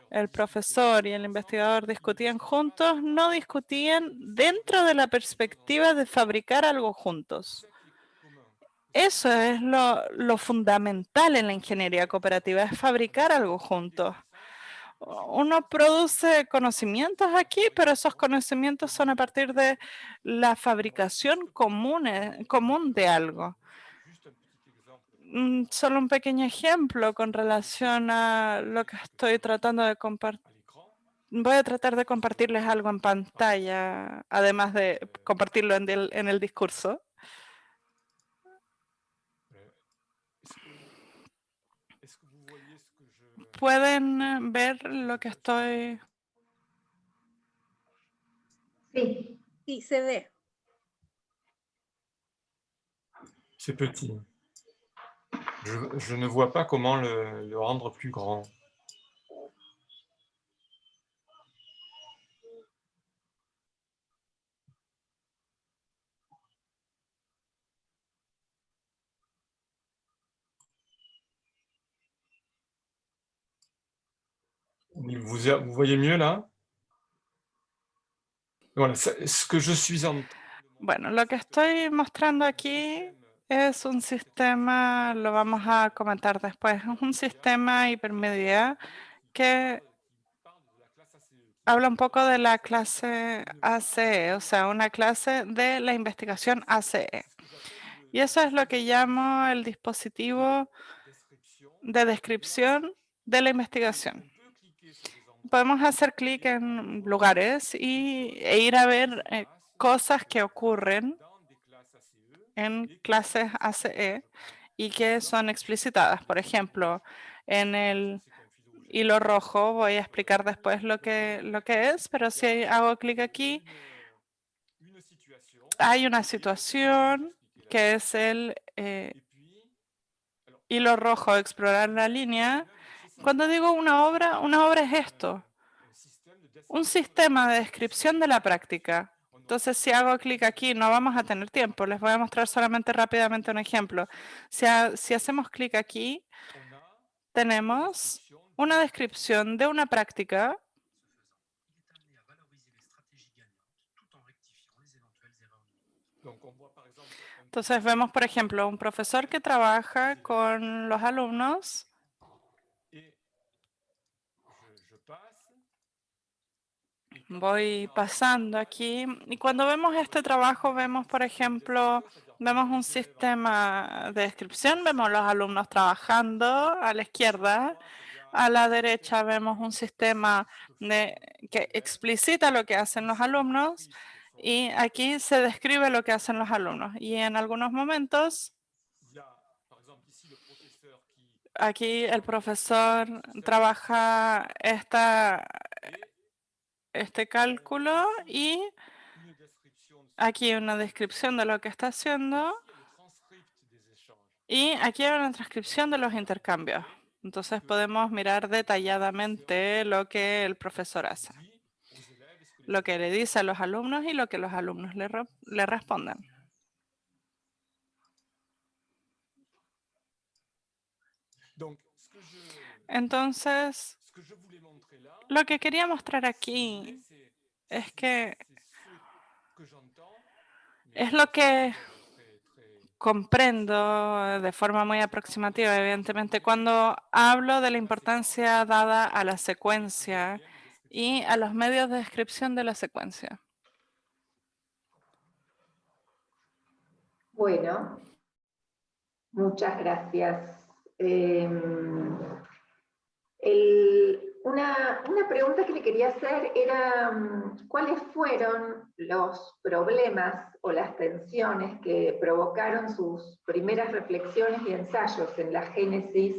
el profesor y el investigador discutían juntos, no discutían dentro de la perspectiva de fabricar algo juntos. Eso es lo fundamental en la ingeniería cooperativa, es fabricar algo juntos. Uno produce conocimientos aquí, pero esos conocimientos son a partir de la fabricación común de algo. Solo un pequeño ejemplo con relación a lo que estoy tratando de compartir. Voy a tratar de compartirles algo en pantalla, además de compartirlo en el discurso. ¿Pueden ver lo que estoy? Sí. Sí, se ve. C'est petit. Je ne vois pas comment le rendre plus grand. Vous voyez mieux là? Voilà, ce que je suis en... Bueno, lo que estoy mostrando aquí es un sistema, lo vamos a comentar después, es un sistema hipermedia que habla un poco de la clase ACE, o sea, una clase de la investigación ACE. Y eso es lo que llamo el dispositivo de descripción de la investigación. Podemos hacer clic en lugares e ir a ver cosas que ocurren en clases ACE y que son explicitadas. Por ejemplo, en el hilo rojo voy a explicar después lo que es, pero si hago clic aquí, hay una situación que es el hilo rojo, explorar la línea. Cuando digo una obra es esto, un sistema de descripción de la práctica. Entonces, si hago clic aquí, no vamos a tener tiempo. Les voy a mostrar solamente rápidamente un ejemplo. Si hacemos clic aquí, tenemos una descripción de una práctica. Entonces, vemos, por ejemplo, un profesor que trabaja con los alumnos. Voy pasando aquí y cuando vemos este trabajo vemos, por ejemplo, vemos un sistema de descripción, vemos los alumnos trabajando a la izquierda, a la derecha vemos un sistema que explicita lo que hacen los alumnos y aquí se describe lo que hacen los alumnos y en algunos momentos aquí el profesor trabaja este cálculo y aquí una descripción de lo que está haciendo y aquí hay una transcripción de los intercambios. Entonces podemos mirar detalladamente lo que el profesor hace, lo que le dice a los alumnos y lo que los alumnos le responden. Entonces, lo que quería mostrar aquí es que es lo que comprendo de forma muy aproximativa, evidentemente, cuando hablo de la importancia dada a la secuencia y a los medios de descripción de la secuencia. Bueno, muchas gracias. Una pregunta que le quería hacer era, ¿cuáles fueron los problemas o las tensiones que provocaron sus primeras reflexiones y ensayos en la génesis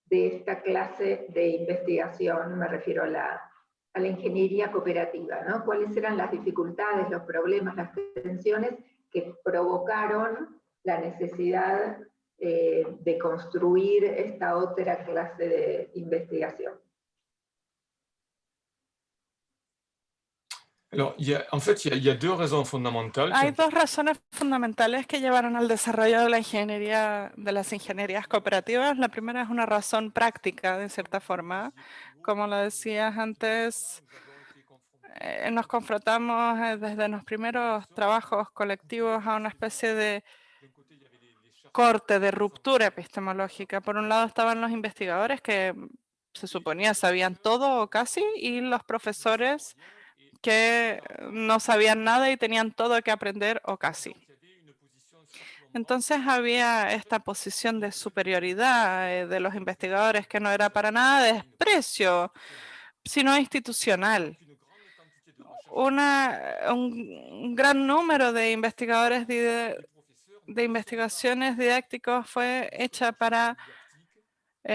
de esta clase de investigación? Me refiero a la ingeniería cooperativa, ¿no? ¿Cuáles eran las dificultades, los problemas, las tensiones que provocaron la necesidad de construir esta otra clase de investigación? Alors, en fait, il y a deux raisons fondamentales. Hay dos razones fundamentales que llevaron al desarrollo de la ingeniería, de las ingenierías cooperativas. La primera es una razón práctica, de cierta forma. Como lo decías antes, nos confrontamos desde los primeros trabajos colectivos a una especie de corte, de ruptura epistemológica. Por un lado estaban los investigadores que se suponía sabían todo o casi, y los profesores que no sabían nada y tenían todo que aprender o casi. Entonces había esta posición de superioridad de los investigadores que no era para nada de desprecio, sino institucional. Un gran número de investigadores de investigaciones didácticas fue hecha para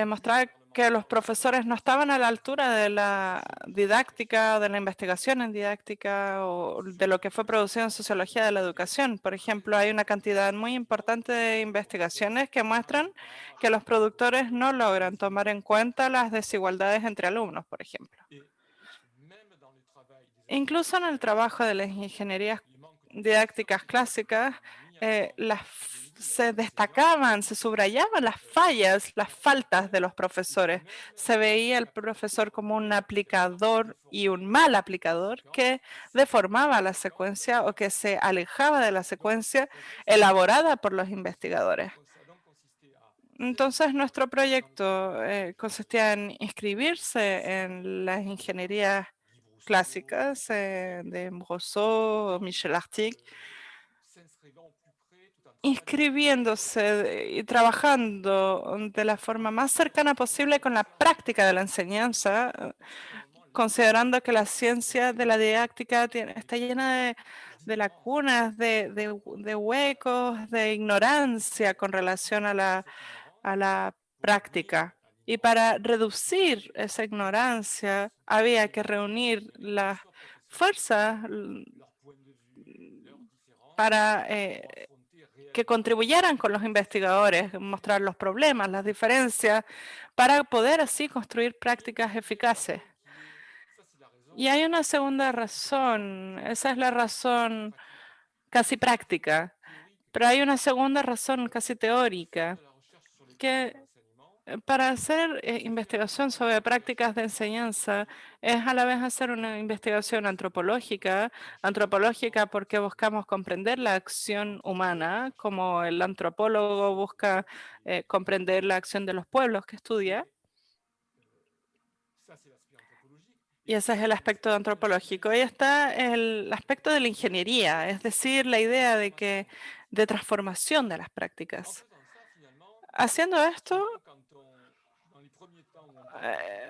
mostrar que los profesores no estaban a la altura de la didáctica, de la investigación en didáctica o de lo que fue producido en sociología de la educación. Por ejemplo, hay una cantidad muy importante de investigaciones que muestran que los productores no logran tomar en cuenta las desigualdades entre alumnos, por ejemplo. Incluso en el trabajo de las ingenierías didácticas clásicas, se destacaban, se subrayaban las fallas, las faltas de los profesores. Se veía el profesor como un aplicador y un mal aplicador que deformaba la secuencia o que se alejaba de la secuencia elaborada por los investigadores. Entonces, nuestro proyecto consistía en inscribirse en las ingenierías clásicas de Rousseau o Michel Artigue, inscribiéndose y trabajando de la forma más cercana posible con la práctica de la enseñanza, considerando que la ciencia de la didáctica está llena de lagunas, de huecos, de ignorancia con relación a la práctica. Y para reducir esa ignorancia había que reunir las fuerzas para que contribuyeran con los investigadores, mostrar los problemas, las diferencias, para poder así construir prácticas eficaces. Y hay una segunda razón, esa es la razón casi práctica, pero hay una segunda razón casi teórica, que para hacer investigación sobre prácticas de enseñanza es a la vez hacer una investigación antropológica porque buscamos comprender la acción humana, como el antropólogo busca comprender la acción de los pueblos que estudia. Y ese es el aspecto antropológico. Y está el aspecto de la ingeniería, es decir, la idea de transformación de las prácticas. Haciendo esto,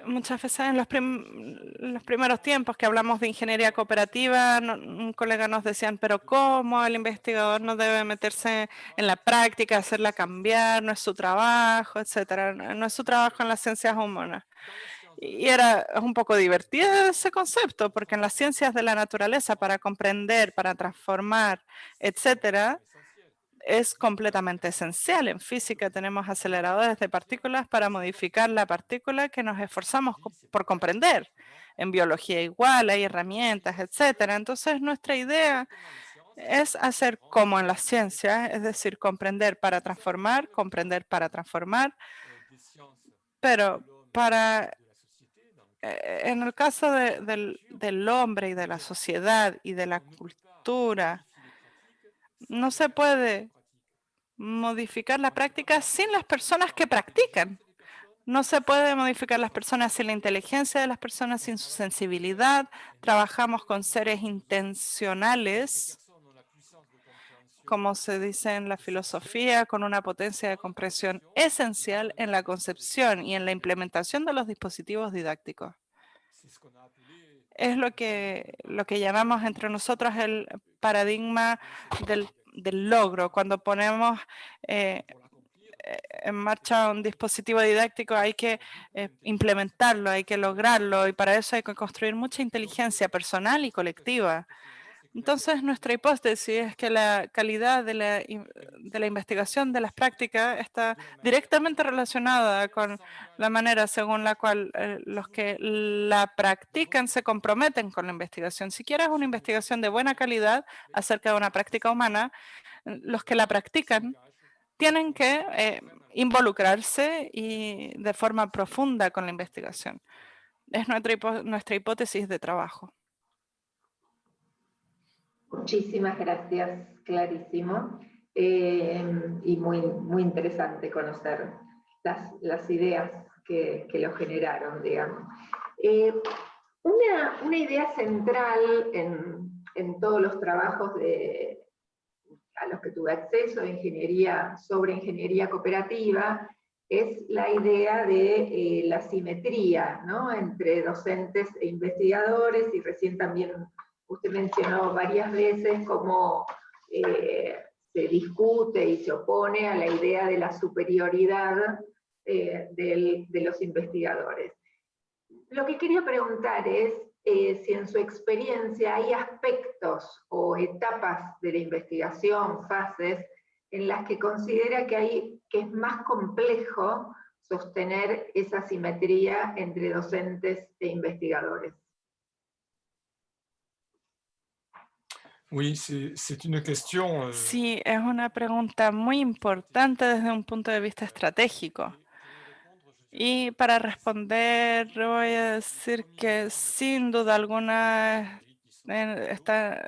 muchas veces en los primeros tiempos que hablamos de ingeniería cooperativa, un colega nos decían, pero ¿cómo el investigador no debe meterse en la práctica, hacerla cambiar, no es su trabajo, etcétera? No es su trabajo en las ciencias humanas. Y era un poco divertido ese concepto, porque en las ciencias de la naturaleza, para comprender, para transformar, etcétera, es completamente esencial. En física tenemos aceleradores de partículas para modificar la partícula que nos esforzamos por comprender. En biología igual, hay herramientas, etcétera. Entonces, nuestra idea es hacer como en las ciencias, es decir, comprender para transformar, pero en el caso del hombre y de la sociedad y de la cultura, no se puede modificar la práctica sin las personas que practican. No se puede modificar las personas sin la inteligencia de las personas, sin su sensibilidad. Trabajamos con seres intencionales, como se dice en la filosofía, con una potencia de comprensión esencial en la concepción y en la implementación de los dispositivos didácticos. Es lo que llamamos entre nosotros el paradigma del logro. Cuando ponemos en marcha un dispositivo didáctico hay que implementarlo, hay que lograrlo y para eso hay que construir mucha inteligencia personal y colectiva. Entonces, nuestra hipótesis es que la calidad de la investigación de las prácticas está directamente relacionada con la manera según la cual los que la practican se comprometen con la investigación. Si quieres una investigación de buena calidad acerca de una práctica humana, los que la practican tienen que involucrarse y de forma profunda con la investigación. Es nuestra hipótesis de trabajo. Muchísimas gracias, clarísimo. Y muy, muy interesante conocer las ideas que lo generaron, digamos. Una idea central en todos los trabajos a los que tuve acceso sobre ingeniería cooperativa es la idea de la simetría, ¿no?, entre docentes e investigadores, y recién también usted mencionó varias veces cómo se discute y se opone a la idea de la superioridad de los investigadores. Lo que quería preguntar es si en su experiencia hay aspectos o etapas de la investigación, fases, en las que considera que es más complejo sostener esa simetría entre docentes e investigadores. Sí, es una pregunta muy importante desde un punto de vista estratégico. Y para responder, voy a decir que sin duda alguna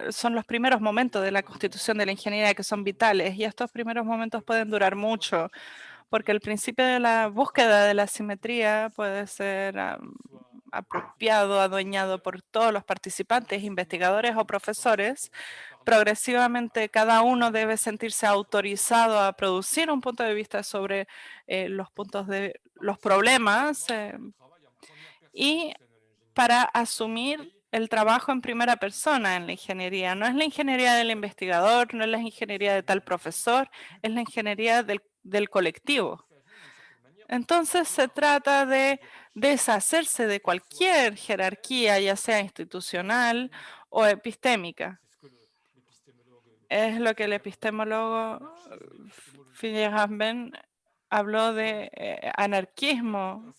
son los primeros momentos de la constitución de la ingeniería que son vitales, y estos primeros momentos pueden durar mucho, porque el principio de la búsqueda de la simetría puede ser apropiado, adueñado por todos los participantes, investigadores o profesores, progresivamente cada uno debe sentirse autorizado a producir un punto de vista sobre los problemas y para asumir el trabajo en primera persona en la ingeniería. No es la ingeniería del investigador, no es la ingeniería de tal profesor, es la ingeniería del colectivo. Entonces se trata de deshacerse de cualquier jerarquía, ya sea institucional o epistémica. Es lo que el epistemólogo Feyerabend habló de anarquismo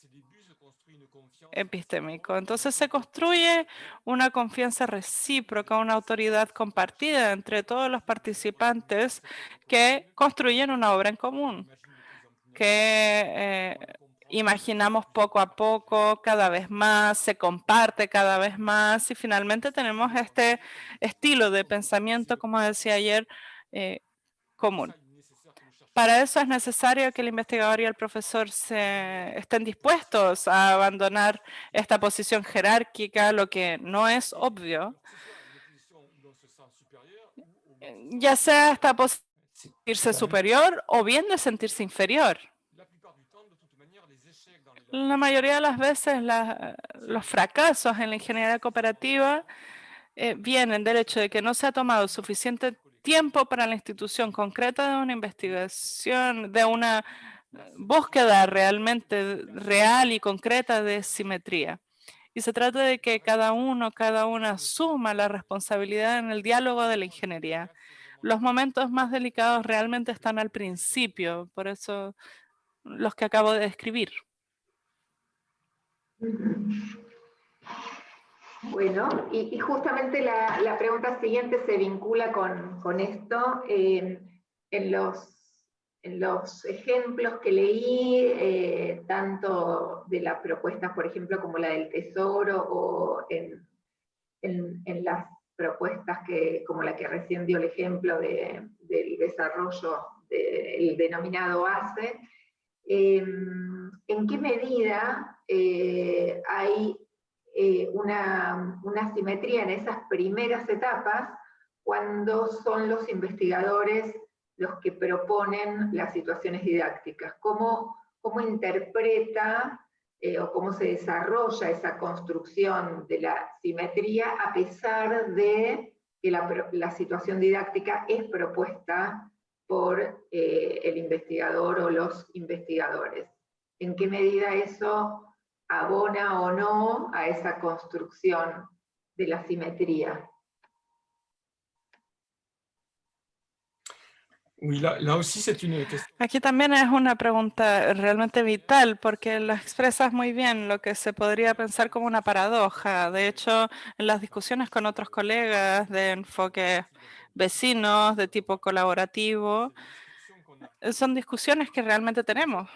epistémico. Entonces se construye una confianza recíproca, una autoridad compartida entre todos los participantes que construyen una obra en común, que imaginamos poco a poco, cada vez más, se comparte cada vez más y finalmente tenemos este estilo de pensamiento, como decía ayer, común. Para eso es necesario que el investigador y el profesor estén dispuestos a abandonar esta posición jerárquica, lo que no es obvio, ya sea hasta sentirse superior o bien de sentirse inferior. La mayoría de las veces los fracasos en la ingeniería cooperativa vienen del hecho de que no se ha tomado suficiente tiempo para la institución concreta de una investigación, de una búsqueda realmente real y concreta de simetría. Y se trata de que cada una asuma la responsabilidad en el diálogo de la ingeniería. Los momentos más delicados realmente están al principio, por eso los que acabo de describir. Bueno, y justamente la pregunta siguiente se vincula con esto. En los ejemplos que leí, tanto de las propuestas, por ejemplo, como la del Tesoro, o en las propuestas como la que recién dio el ejemplo del desarrollo del denominado ACE, ¿en qué medida hay una simetría en esas primeras etapas cuando son los investigadores los que proponen las situaciones didácticas? ¿Cómo interpreta o cómo se desarrolla esa construcción de la simetría a pesar de que la situación didáctica es propuesta por el investigador o los investigadores? ¿En qué medida eso abona o no a esa construcción de la simetría? Aquí también es una pregunta realmente vital porque lo expresas muy bien, lo que se podría pensar como una paradoja. De hecho, en las discusiones con otros colegas de enfoque vecinos, de tipo colaborativo, son discusiones que realmente tenemos.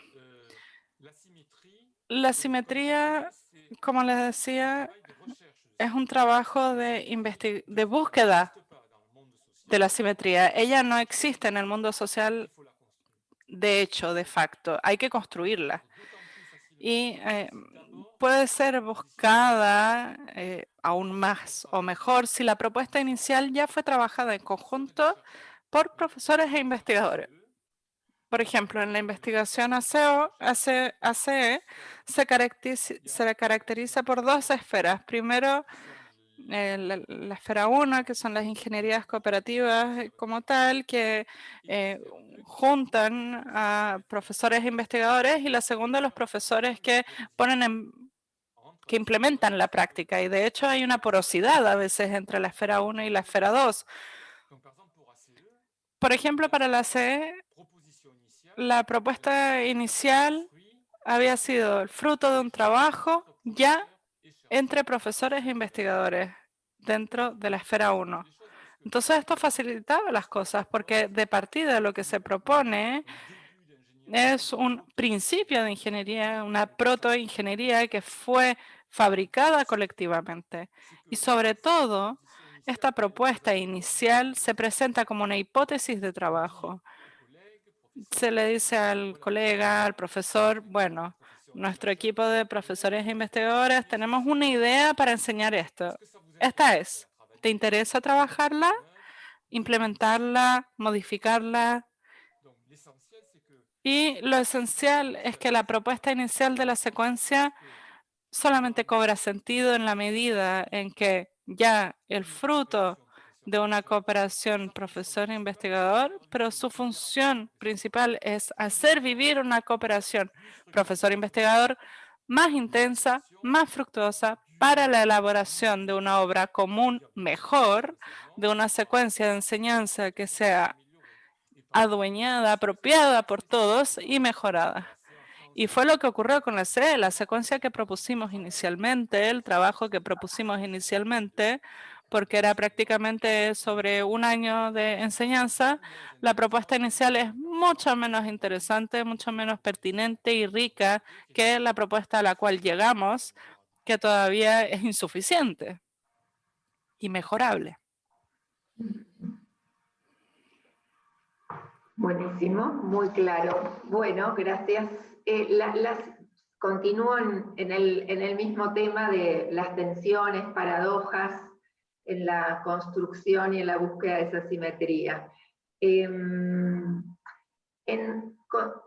La simetría, como les decía, es un trabajo de búsqueda de la simetría. Ella no existe en el mundo social de hecho, de facto. Hay que construirla. Y puede ser buscada aún más o mejor si la propuesta inicial ya fue trabajada en conjunto por profesores e investigadores. Por ejemplo, en la investigación ACE se caracteriza por dos esferas. Primero, la esfera 1, que son las ingenierías cooperativas como tal, que juntan a profesores e investigadores, y la segunda, los profesores que que implementan la práctica. Y de hecho hay una porosidad a veces entre la esfera 1 y la esfera 2. Por ejemplo, para la CE, la propuesta inicial había sido el fruto de un trabajo ya entre profesores e investigadores dentro de la esfera 1. Entonces esto facilitaba las cosas porque de partida lo que se propone es un principio de ingeniería, una protoingeniería que fue fabricada colectivamente. Y sobre todo, esta propuesta inicial se presenta como una hipótesis de trabajo. Se le dice al colega, al profesor, bueno, nuestro equipo de profesores e investigadores, tenemos una idea para enseñar esto. Esta es, ¿te interesa trabajarla, implementarla, modificarla? Y lo esencial es que la propuesta inicial de la secuencia solamente cobra sentido en la medida en que ya el fruto de una cooperación profesor-investigador, pero su función principal es hacer vivir una cooperación profesor-investigador más intensa, más fructuosa para la elaboración de una obra común mejor, de una secuencia de enseñanza que sea adueñada, apropiada por todos y mejorada. Y fue lo que ocurrió con la CE, la secuencia que propusimos inicialmente, el trabajo que propusimos inicialmente, porque era prácticamente sobre un año de enseñanza. La propuesta inicial es mucho menos interesante, mucho menos pertinente y rica que la propuesta a la cual llegamos, que todavía es insuficiente y mejorable. Buenísimo, muy claro. Bueno, gracias. Continúo en el mismo tema de las tensiones, paradojas en la construcción y en la búsqueda de esa simetría.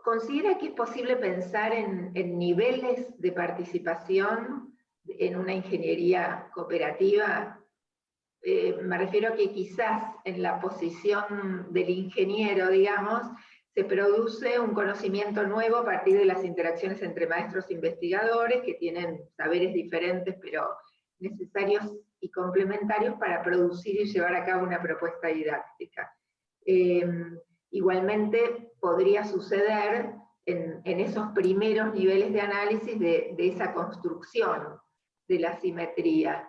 ¿Considera que es posible pensar en niveles de participación en una ingeniería cooperativa? Me refiero a que quizás en la posición del ingeniero, digamos, se produce un conocimiento nuevo a partir de las interacciones entre maestros e investigadores que tienen saberes diferentes, pero necesarios y complementarios para producir y llevar a cabo una propuesta didáctica. Igualmente podría suceder en esos primeros niveles de análisis de esa construcción de la simetría.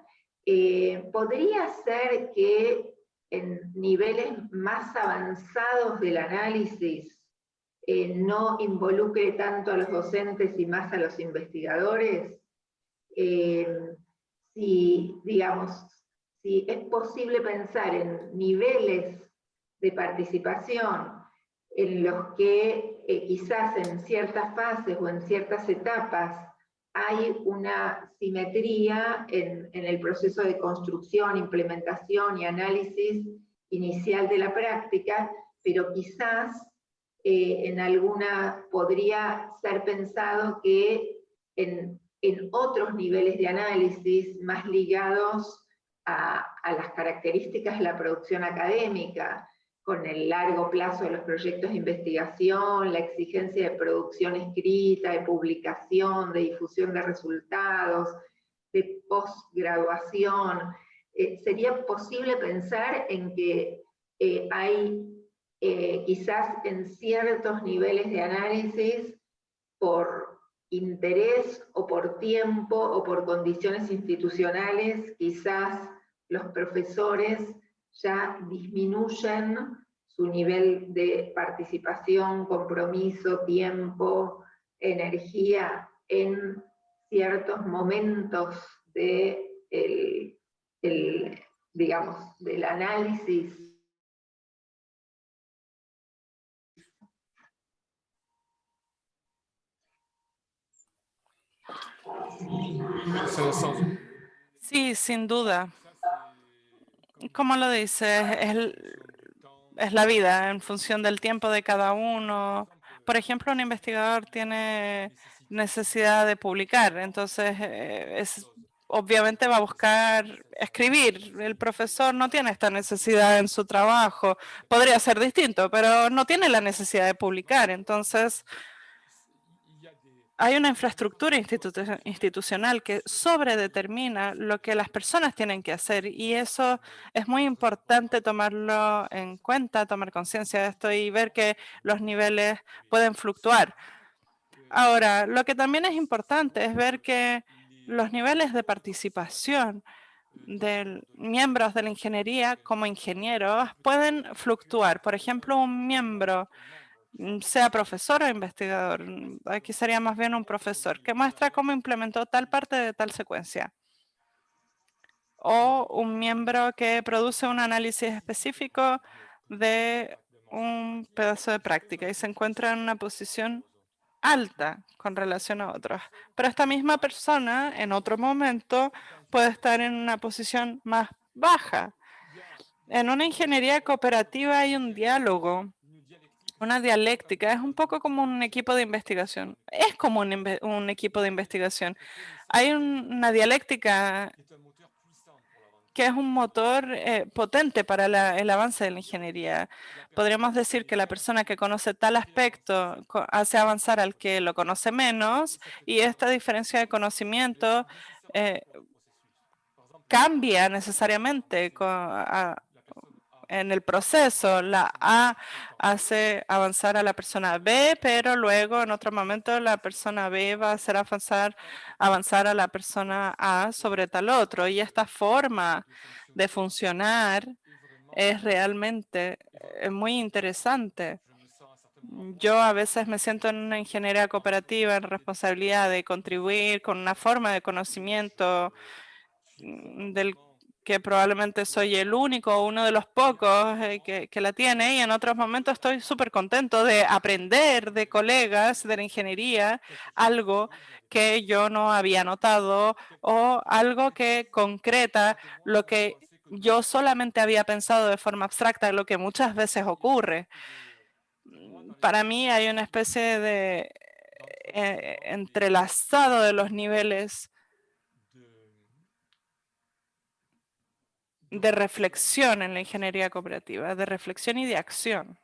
¿Podría ser que en niveles más avanzados del análisis no involucre tanto a los docentes y más a los investigadores? Si es posible pensar en niveles de participación en los que quizás en ciertas fases o en ciertas etapas hay una simetría en el proceso de construcción, implementación y análisis inicial de la práctica, pero quizás en alguna podría ser pensado que en otros niveles de análisis más ligados a las características de la producción académica, con el largo plazo de los proyectos de investigación, la exigencia de producción escrita, de publicación, de difusión de resultados, de posgraduación. ¿Sería posible pensar en que hay quizás en ciertos niveles de análisis, por interés o por tiempo o por condiciones institucionales, quizás los profesores ya disminuyen su nivel de participación, compromiso, tiempo, energía en ciertos momentos digamos, del análisis? Sí, sin duda. Como lo dices, es la vida en función del tiempo de cada uno. Por ejemplo, un investigador tiene necesidad de publicar, entonces obviamente va a buscar escribir. El profesor no tiene esta necesidad en su trabajo. Podría ser distinto, pero no tiene la necesidad de publicar. Entonces, hay una infraestructura institucional que sobredetermina lo que las personas tienen que hacer, y eso es muy importante tomarlo en cuenta, tomar conciencia de esto y ver que los niveles pueden fluctuar. Ahora, lo que también es importante es ver que los niveles de participación de miembros de la ingeniería como ingenieros pueden fluctuar. Por ejemplo, un miembro, sea profesor o investigador, aquí sería más bien un profesor, que muestra cómo implementó tal parte de tal secuencia. O un miembro que produce un análisis específico de un pedazo de práctica y se encuentra en una posición alta con relación a otros. Pero esta misma persona en otro momento puede estar en una posición más baja. En una ingeniería cooperativa hay un diálogo, una dialéctica. Es un poco como un equipo de investigación. Es como un equipo de investigación. Hay una dialéctica que es un motor potente para el avance de la ingeniería. Podríamos decir que la persona que conoce tal aspecto hace avanzar al que lo conoce menos, y esta diferencia de conocimiento cambia necesariamente en el proceso. La A hace avanzar a la persona B, pero luego en otro momento la persona B va a hacer avanzar a la persona A sobre tal otro. Y esta forma de funcionar es realmente muy interesante. Yo a veces me siento en una ingeniería cooperativa en responsabilidad de contribuir con una forma de conocimiento del que probablemente soy el único o uno de los pocos que la tiene, y en otros momentos estoy súper contento de aprender de colegas de la ingeniería algo que yo no había notado o algo que concreta lo que yo solamente había pensado de forma abstracta, lo que muchas veces ocurre. Para mí hay una especie de entrelazado de los niveles de reflexión en la ingeniería cooperativa, de reflexión y de acción.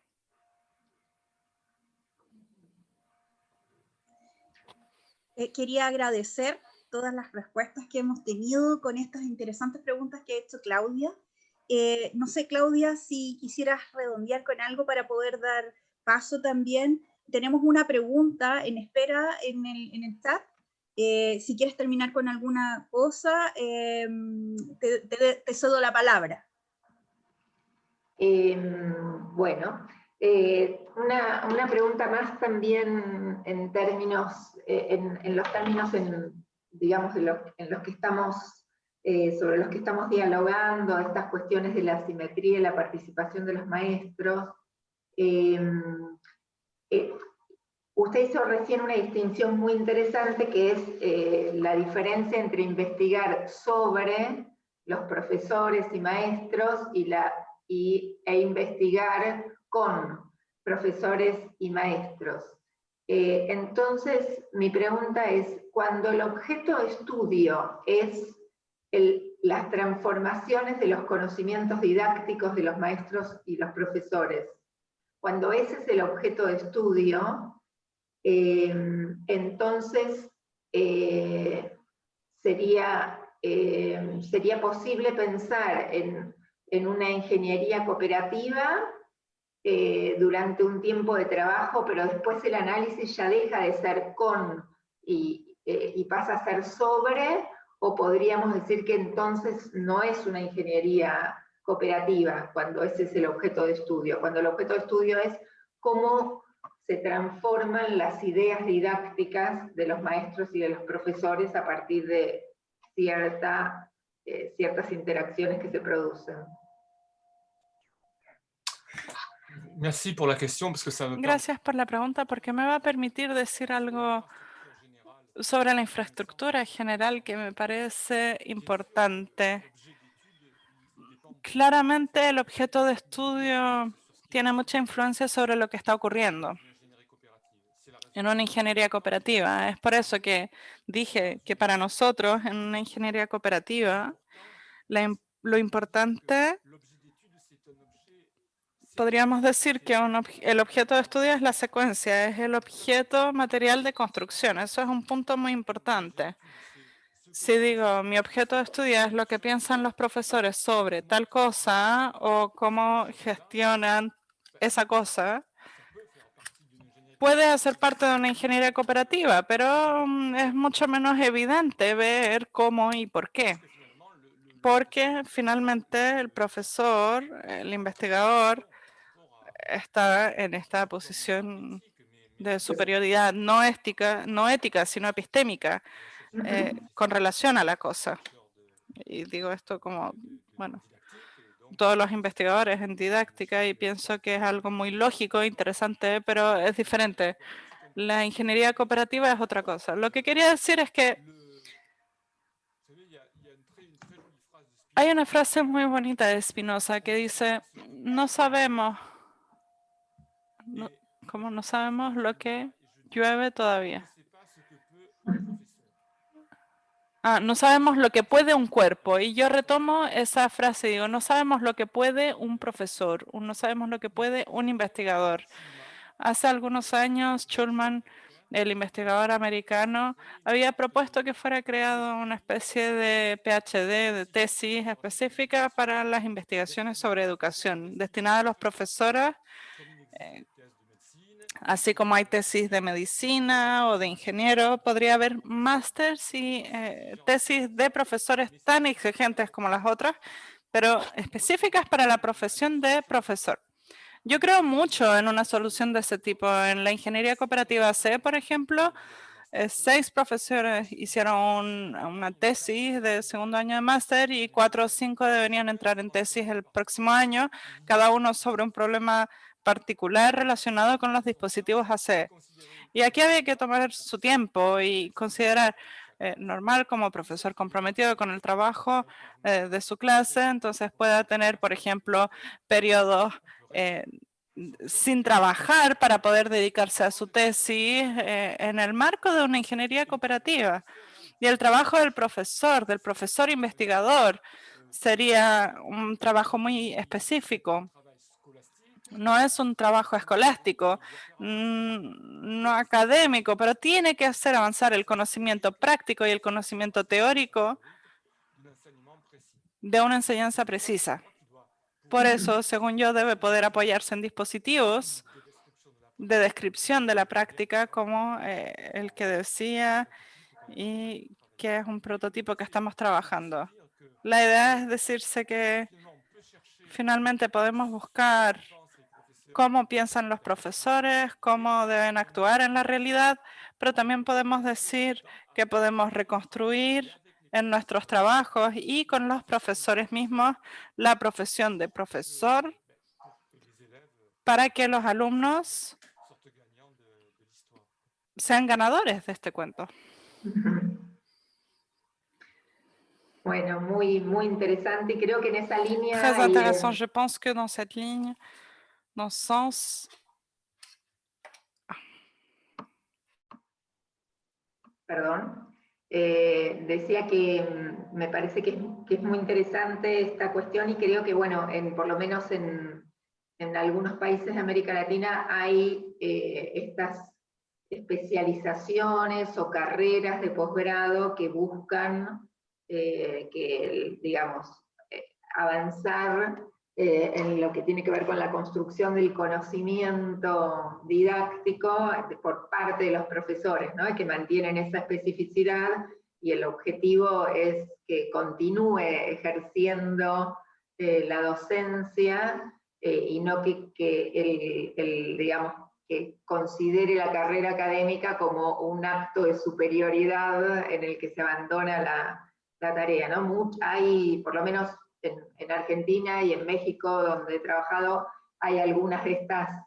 Quería agradecer todas las respuestas que hemos tenido con estas interesantes preguntas que ha hecho Claudia. No sé, Claudia, si quisieras redondear con algo para poder dar paso también. Tenemos una pregunta en espera en el chat. Si quieres terminar con alguna cosa, te cedo la palabra. Bueno, una pregunta más también en términos, en los términos, digamos, en los que estamos, sobre los que estamos dialogando, estas cuestiones de la asimetría y la participación de los maestros. Usted hizo recién una distinción muy interesante, que es la diferencia entre investigar sobre los profesores y maestros e investigar con profesores y maestros. Entonces, mi pregunta es, cuando el objeto de estudio es las transformaciones de los conocimientos didácticos de los maestros y los profesores, cuando ese es el objeto de estudio, entonces sería posible pensar en una ingeniería cooperativa durante un tiempo de trabajo, pero después el análisis ya deja de ser con y pasa a ser sobre, o podríamos decir que entonces no es una ingeniería cooperativa cuando ese es el objeto de estudio, cuando el objeto de estudio es cómo se transforman las ideas didácticas de los maestros y de los profesores a partir de ciertas interacciones que se producen. Gracias por la pregunta, porque me va a permitir decir algo sobre la infraestructura general que me parece importante. Claramente el objeto de estudio tiene mucha influencia sobre lo que está ocurriendo en una ingeniería cooperativa. Es por eso que dije que para nosotros en una ingeniería cooperativa lo importante, podríamos decir que el objeto de estudio es la secuencia, es el objeto material de construcción. Eso es un punto muy importante. Si digo, mi objeto de estudio es lo que piensan los profesores sobre tal cosa o cómo gestionan esa cosa, puede hacer parte de una ingeniería cooperativa, pero es mucho menos evidente ver cómo y por qué. Porque finalmente el profesor, el investigador, está en esta posición de superioridad no ética, sino epistémica, con relación a la cosa. Y digo esto como, bueno, todos los investigadores en didáctica, y pienso que es algo muy lógico, interesante, pero es diferente. La ingeniería cooperativa es otra cosa. Lo que quería decir es que hay una frase muy bonita de Spinoza que dice, no sabemos, como no sabemos lo que llueve todavía. No sabemos lo que puede un cuerpo. Y yo retomo esa frase, digo, no sabemos lo que puede un profesor, no sabemos lo que puede un investigador. Hace algunos años, Schulman, el investigador americano, había propuesto que fuera creado una especie de PhD, de tesis específica para las investigaciones sobre educación, destinada a los profesores, así como hay tesis de medicina o de ingeniero, podría haber másters y tesis de profesores tan exigentes como las otras, pero específicas para la profesión de profesor. Yo creo mucho en una solución de ese tipo. En la ingeniería cooperativa C, por ejemplo, 6 profesores hicieron una tesis de segundo año de máster y 4 o 5 deberían entrar en tesis el próximo año, cada uno sobre un problema particular relacionado con los dispositivos AC. Y aquí había que tomar su tiempo y considerar normal como profesor comprometido con el trabajo de su clase, entonces pueda tener, por ejemplo, periodos sin trabajar para poder dedicarse a su tesis en el marco de una ingeniería cooperativa. Y el trabajo del profesor investigador, sería un trabajo muy específico. No es un trabajo escolástico, no académico, pero tiene que hacer avanzar el conocimiento práctico y el conocimiento teórico de una enseñanza precisa. Por eso, según yo, debe poder apoyarse en dispositivos de descripción de la práctica como el que decía y que es un prototipo que estamos trabajando. La idea es decirse que finalmente podemos buscar cómo piensan los profesores, cómo deben actuar en la realidad, pero también podemos decir que podemos reconstruir en nuestros trabajos y con los profesores mismos la profesión de profesor para que los alumnos sean ganadores de este cuento. Bueno, muy, muy interesante y creo que en esa línea... Très intéressant. Je pense que dans cette ligne, dans ce sens... Perdón. Decía que me parece que es muy interesante esta cuestión y creo que, bueno, por lo menos en algunos países de América Latina hay estas especializaciones o carreras de posgrado que buscan digamos, avanzar en lo que tiene que ver con la construcción del conocimiento didáctico por parte de los profesores, ¿no? Que mantienen esa especificidad y el objetivo es que continúe ejerciendo la docencia y no que digamos, que considere la carrera académica como un acto de superioridad en el que se abandona la tarea, ¿no? Hay, por lo menos en Argentina y en México, donde he trabajado, hay algunas de estas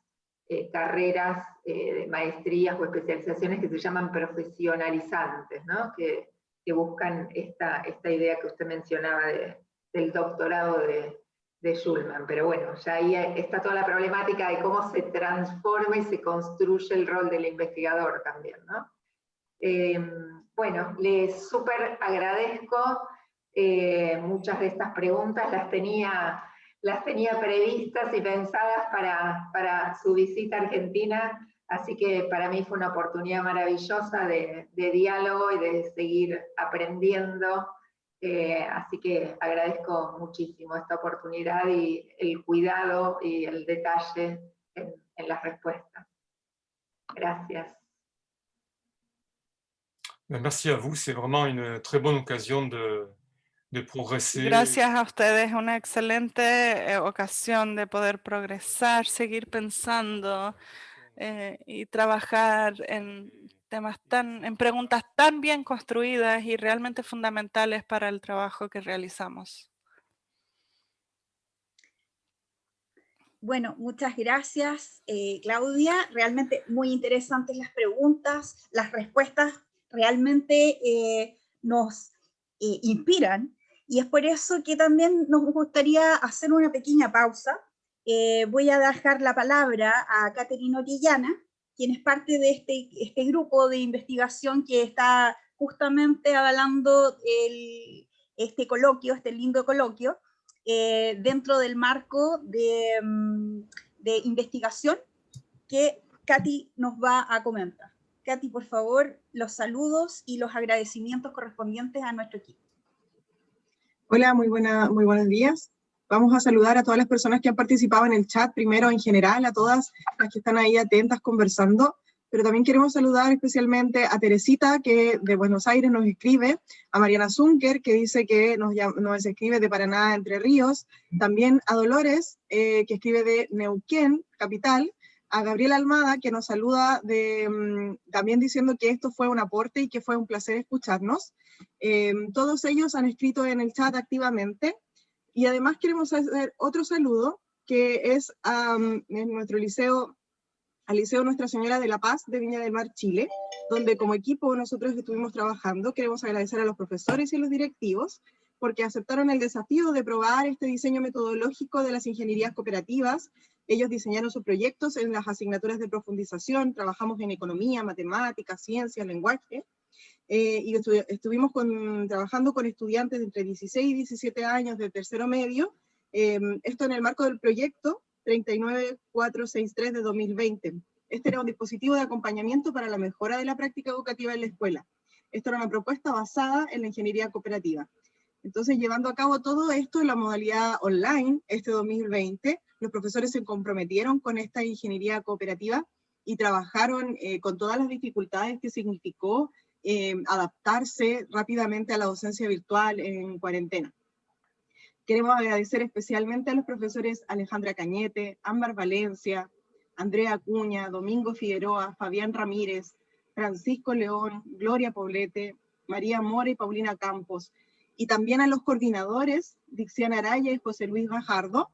carreras de maestrías o especializaciones que se llaman profesionalizantes, ¿no? Que buscan esta idea que usted mencionaba del doctorado de Schulman. Pero bueno, ya ahí está toda la problemática de cómo se transforma y se construye el rol del investigador también, ¿no? Bueno, les súper agradezco. Muchas de estas preguntas las tenía previstas y pensadas para su visita a Argentina, así que para mí fue una oportunidad maravillosa de diálogo y de seguir aprendiendo, así que agradezco muchísimo esta oportunidad y el cuidado y el detalle en las respuestas. Gracias. Merci à vous, c'est vraiment une très bonne occasion de progreser. Gracias a ustedes, una excelente ocasión de poder progresar, seguir pensando y trabajar en temas en preguntas tan bien construidas y realmente fundamentales para el trabajo que realizamos. Bueno, muchas gracias, Claudia. Realmente muy interesantes las preguntas, las respuestas realmente nos inspiran, y es por eso que también nos gustaría hacer una pequeña pausa. Voy a dejar la palabra a Caterina Orellana, quien es parte de este grupo de investigación que está justamente avalando este coloquio, este lindo coloquio, dentro del marco de investigación que Katy nos va a comentar. Katy, por favor, los saludos y los agradecimientos correspondientes a nuestro equipo. Hola, muy buenos días. Vamos a saludar a todas las personas que han participado en el chat, primero en general, a todas las que están ahí atentas conversando, pero también queremos saludar especialmente a Teresita, que de Buenos Aires nos escribe, a Mariana Zunker, que dice que nos escribe de Paraná, Entre Ríos, también a Dolores, que escribe de Neuquén, capital, a Gabriela Almada, que nos saluda también diciendo que esto fue un aporte y que fue un placer escucharnos. Todos ellos han escrito en el chat activamente, y además queremos hacer otro saludo, que es en nuestro liceo, al Liceo Nuestra Señora de la Paz de Viña del Mar, Chile, donde como equipo nosotros estuvimos trabajando. Queremos agradecer a los profesores y a los directivos, porque aceptaron el desafío de probar este diseño metodológico de las ingenierías cooperativas. Ellos diseñaron sus proyectos en las asignaturas de profundización, trabajamos en economía, matemáticas, ciencias, lenguaje, y estuvimos trabajando con estudiantes de entre 16 y 17 años de tercero medio, esto en el marco del proyecto 39463 de 2020. Este era un dispositivo de acompañamiento para la mejora de la práctica educativa en la escuela. Esta era una propuesta basada en la ingeniería cooperativa. Entonces, llevando a cabo todo esto en la modalidad online, este 2020, los profesores se comprometieron con esta ingeniería cooperativa y trabajaron con todas las dificultades que significó adaptarse rápidamente a la docencia virtual en cuarentena. Queremos agradecer especialmente a los profesores Alejandra Cañete, Ámbar Valencia, Andrea Acuña, Domingo Figueroa, Fabián Ramírez, Francisco León, Gloria Poblete, María Mora y Paulina Campos, y también a los coordinadores, Dixiana Araya y José Luis Bajardo,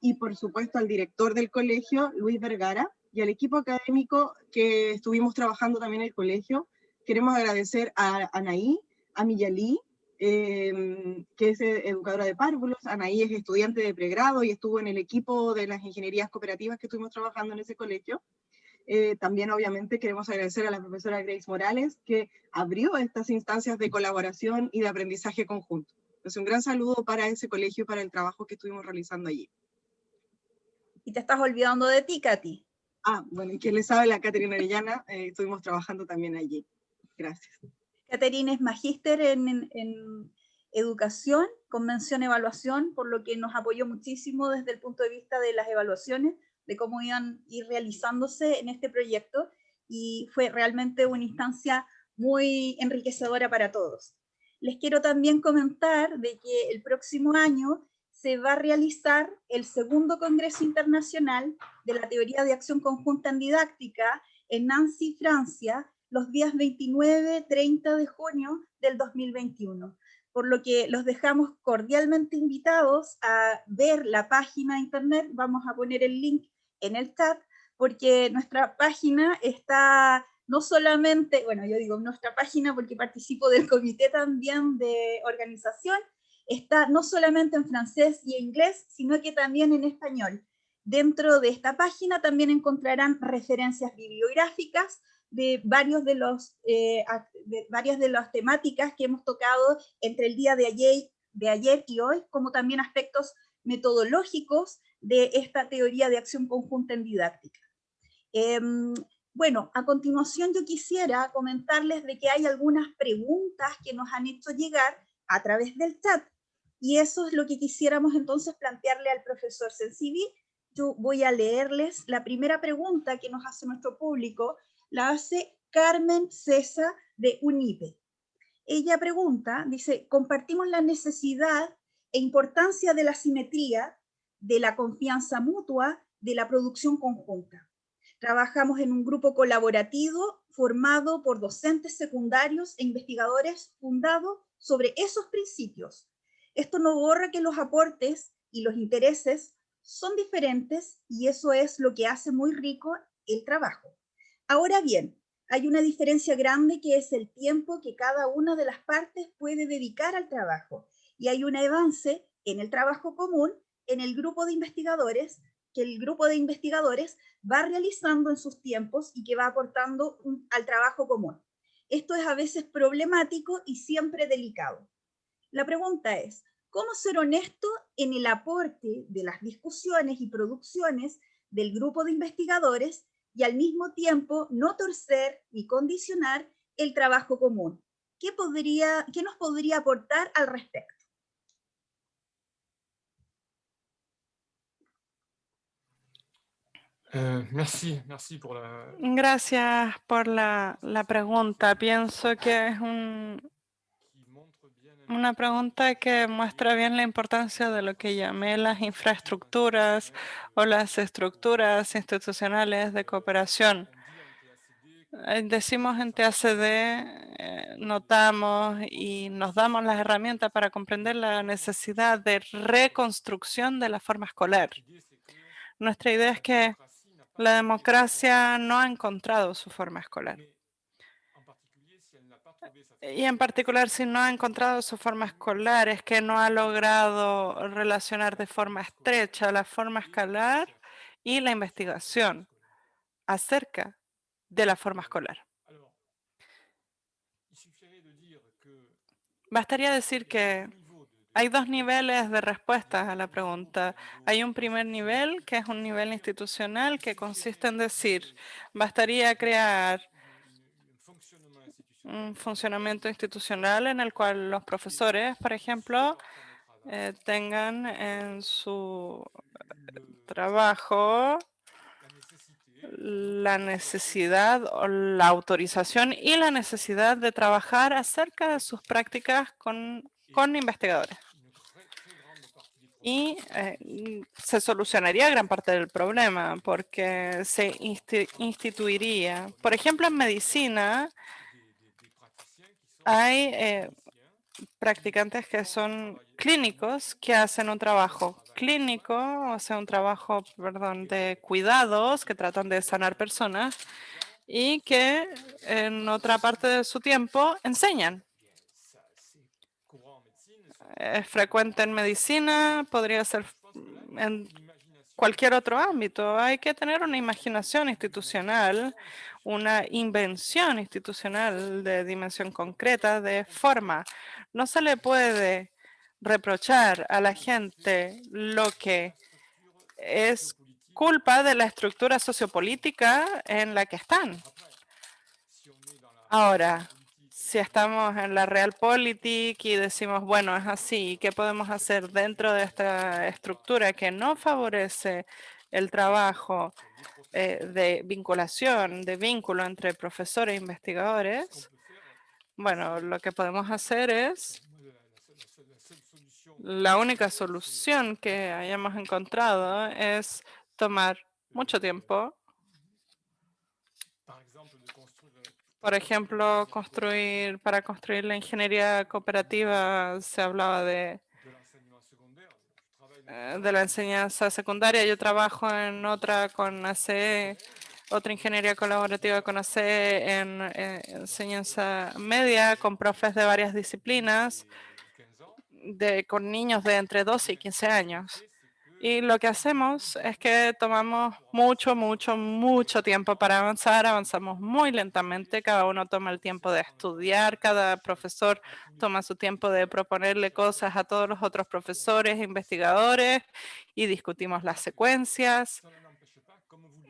y por supuesto al director del colegio, Luis Vergara, y al equipo académico que estuvimos trabajando también en el colegio. Queremos agradecer a Anaí, a Miyalí, que es educadora de párvulos. Anaí es estudiante de pregrado y estuvo en el equipo de las ingenierías cooperativas que estuvimos trabajando en ese colegio. También obviamente queremos agradecer a la profesora Grace Morales, que abrió estas instancias de colaboración y de aprendizaje conjunto. Entonces, un gran saludo para ese colegio y para el trabajo que estuvimos realizando allí. Y te estás olvidando de ti, Katy. Bueno, y quien les sabe, la Caterina Orellana, estuvimos trabajando también allí. Gracias. Caterina es magíster en educación con mención evaluación, por lo que nos apoyó muchísimo desde el punto de vista de las evaluaciones, de cómo iban a ir realizándose en este proyecto, y fue realmente una instancia muy enriquecedora para todos. Les quiero también comentar de que el próximo año se va a realizar el segundo Congreso Internacional de la Teoría de Acción Conjunta en Didáctica en Nancy, Francia, los días 29-30 de junio del 2021. Por lo que los dejamos cordialmente invitados a ver la página de internet. Vamos a poner el link en el chat, porque nuestra página está no solamente, bueno, yo digo nuestra página porque participo del comité también de organización, está no solamente en francés y inglés, sino que también en español. Dentro de esta página también encontrarán referencias bibliográficas de varias de las temáticas que hemos tocado entre el día de ayer y hoy, como también aspectos metodológicos de esta teoría de acción conjunta en didáctica. Bueno, a continuación yo quisiera comentarles de que hay algunas preguntas que nos han hecho llegar a través del chat, y eso es lo que quisiéramos entonces plantearle al profesor Sensibi. Yo voy a leerles la primera pregunta que nos hace nuestro público. La hace Carmen César de UNIPE. Ella pregunta, dice, compartimos la necesidad e importancia de la simetría, de la confianza mutua, de la producción conjunta. Trabajamos en un grupo colaborativo formado por docentes secundarios e investigadores fundados sobre esos principios. Esto no borra que los aportes y los intereses son diferentes y eso es lo que hace muy rico el trabajo. Ahora bien, hay una diferencia grande que es el tiempo que cada una de las partes puede dedicar al trabajo. Y hay un avance en el trabajo común en el grupo de investigadores, que el grupo de investigadores va realizando en sus tiempos y que va aportando al trabajo común. Esto es a veces problemático y siempre delicado. La pregunta es, ¿cómo ser honesto en el aporte de las discusiones y producciones del grupo de investigadores y al mismo tiempo no torcer ni condicionar el trabajo común? ¿Qué nos podría aportar al respecto? Merci pour la... Gracias por la pregunta. Pienso que es una pregunta que muestra bien la importancia de lo que llamé las infraestructuras o las estructuras institucionales de cooperación. Decimos en TACD, notamos y nos damos las herramientas para comprender la necesidad de reconstrucción de la forma escolar. Nuestra idea es que la democracia no ha encontrado su forma escolar. Y en particular, si no ha encontrado su forma escolar, es que no ha logrado relacionar de forma estrecha la forma escolar y la investigación acerca de la forma escolar. Bastaría decir que hay dos niveles de respuestas a la pregunta. Hay un primer nivel, que es un nivel institucional, que consiste en decir, bastaría crear un funcionamiento institucional en el cual los profesores, por ejemplo, tengan en su trabajo la necesidad o la autorización y la necesidad de trabajar acerca de sus prácticas con investigadores. Y se solucionaría gran parte del problema porque se instituiría. Por ejemplo, en medicina hay practicantes que son clínicos que hacen un trabajo clínico, o sea, un trabajo, perdón, de cuidados, que tratan de sanar personas y que en otra parte de su tiempo enseñan. Es frecuente en medicina, podría ser en cualquier otro ámbito. Hay que tener una imaginación institucional, una invención institucional de dimensión concreta, de forma. No se le puede reprochar a la gente lo que es culpa de la estructura sociopolítica en la que están. Ahora, si estamos en la realpolitik y decimos, bueno, es así, ¿qué podemos hacer dentro de esta estructura que no favorece el trabajo de vinculación, de vínculo entre profesores e investigadores? Bueno, lo que podemos hacer es, la única solución que hayamos encontrado es tomar mucho tiempo. Por ejemplo, para construir la ingeniería cooperativa se hablaba de la enseñanza secundaria. Yo trabajo en otra con ACE, otra ingeniería colaborativa con ACE en enseñanza media, con profes de varias disciplinas, con niños de entre 12 y 15 años. Y lo que hacemos es que tomamos mucho tiempo para avanzar, avanzamos muy lentamente, cada uno toma el tiempo de estudiar, cada profesor toma su tiempo de proponerle cosas a todos los otros profesores, investigadores, y discutimos las secuencias.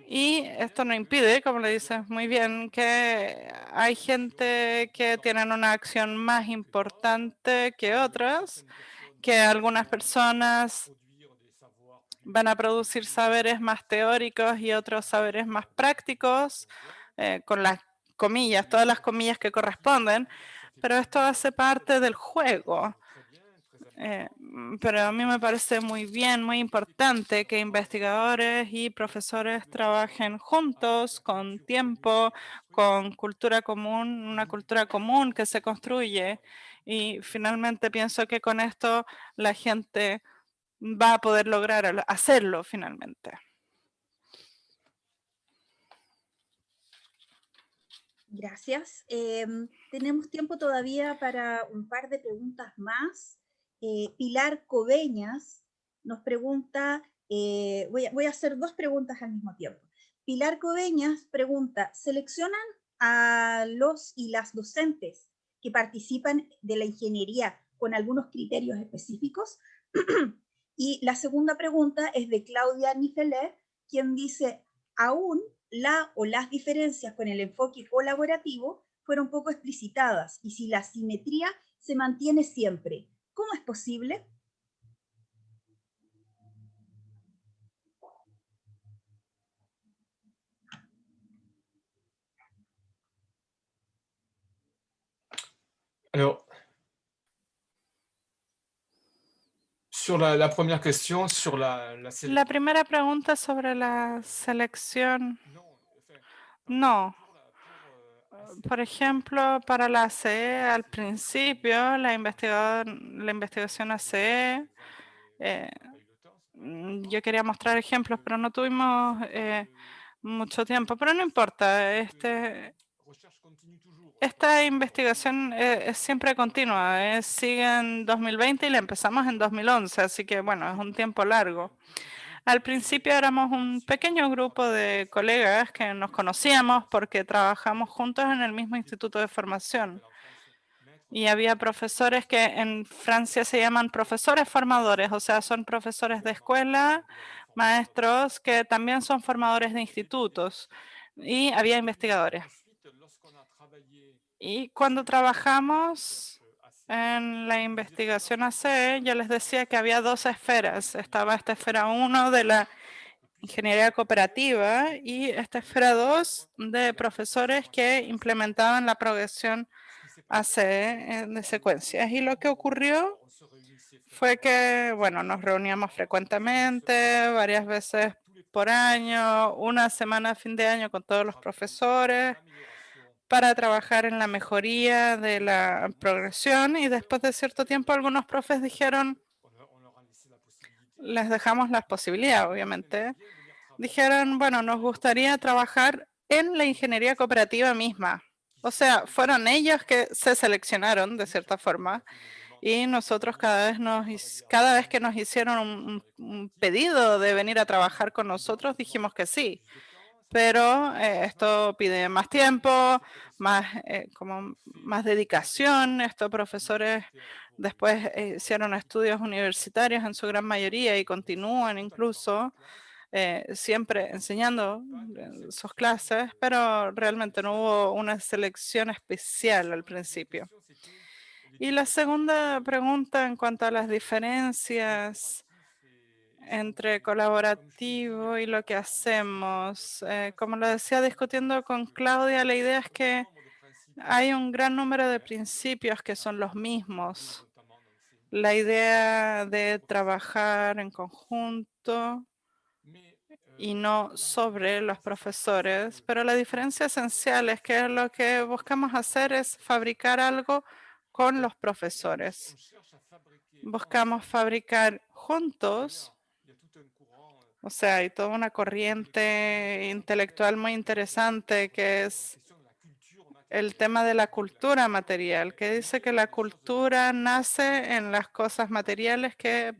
Y esto no impide, como le dices muy bien, que hay gente que tienen una acción más importante que otras, que algunas personas van a producir saberes más teóricos y otros saberes más prácticos, con las comillas, todas las comillas que corresponden, pero esto hace parte del juego. Pero a mí me parece muy bien, muy importante que investigadores y profesores trabajen juntos, con tiempo, con cultura común, una cultura común que se construye. Y finalmente pienso que con esto la gente va a poder lograr hacerlo finalmente. Gracias. Tenemos tiempo todavía para un par de preguntas más. Pilar Coveñas nos pregunta, voy a hacer dos preguntas al mismo tiempo. Pilar Coveñas pregunta, ¿seleccionan a los y las docentes que participan de la ingeniería con algunos criterios específicos? Y la segunda pregunta es de Claudia Nifeler, quien dice, aún la o las diferencias con el enfoque colaborativo fueron poco explicitadas y si la simetría se mantiene siempre, ¿cómo es posible? Alors, sur la première question, sur la La primera pregunta sobre la selección. No. Por ejemplo, para la ACE, al principio, la investigación ACE, yo quería mostrar ejemplos, pero no tuvimos mucho tiempo. Pero no importa, esta investigación es siempre continua, sigue en 2020 y la empezamos en 2011, así que bueno, es un tiempo largo. Al principio éramos un pequeño grupo de colegas que nos conocíamos porque trabajamos juntos en el mismo instituto de formación. Y había profesores que en Francia se llaman profesores formadores, o sea, son profesores de escuela, maestros que también son formadores de institutos. Y había investigadores. Y cuando trabajamos en la investigación ACE, yo les decía que había dos esferas. Estaba esta esfera 1 de la ingeniería cooperativa y esta esfera 2 de profesores que implementaban la progresión ACE de secuencias. Y lo que ocurrió fue que, bueno, nos reuníamos frecuentemente, varias veces por año, una semana a fin de año con todos los profesores para trabajar en la mejoría de la progresión y después de cierto tiempo algunos profes dijeron, les dejamos las posibilidades, obviamente, dijeron, bueno, nos gustaría trabajar en la ingeniería cooperativa misma. O sea, fueron ellos que se seleccionaron de cierta forma y nosotros cada vez que nos hicieron un pedido de venir a trabajar con nosotros, dijimos que sí. Pero esto pide más tiempo, más dedicación. Estos profesores después hicieron estudios universitarios en su gran mayoría y continúan incluso siempre enseñando sus clases, pero realmente no hubo una selección especial al principio. Y la segunda pregunta en cuanto a las diferencias entre colaborativo y lo que hacemos. Como lo decía discutiendo con Claudia, la idea es que hay un gran número de principios que son los mismos. La idea de trabajar en conjunto y no sobre los profesores, pero la diferencia esencial es que lo que buscamos hacer es fabricar algo con los profesores. Buscamos fabricar juntos. O sea, hay toda una corriente intelectual muy interesante que es el tema de la cultura material, que dice que la cultura nace en las cosas materiales que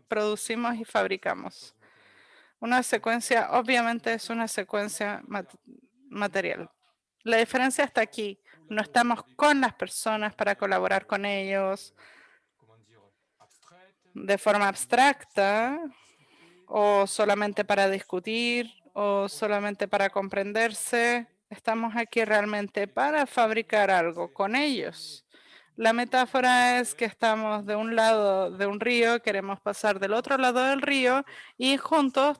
producimos y fabricamos. Una secuencia, obviamente, es una secuencia material. La diferencia está aquí. No estamos con las personas para colaborar con ellos de forma abstracta, o solamente para discutir, o solamente para comprenderse. Estamos aquí realmente para fabricar algo con ellos. La metáfora es que estamos de un lado de un río, queremos pasar del otro lado del río y juntos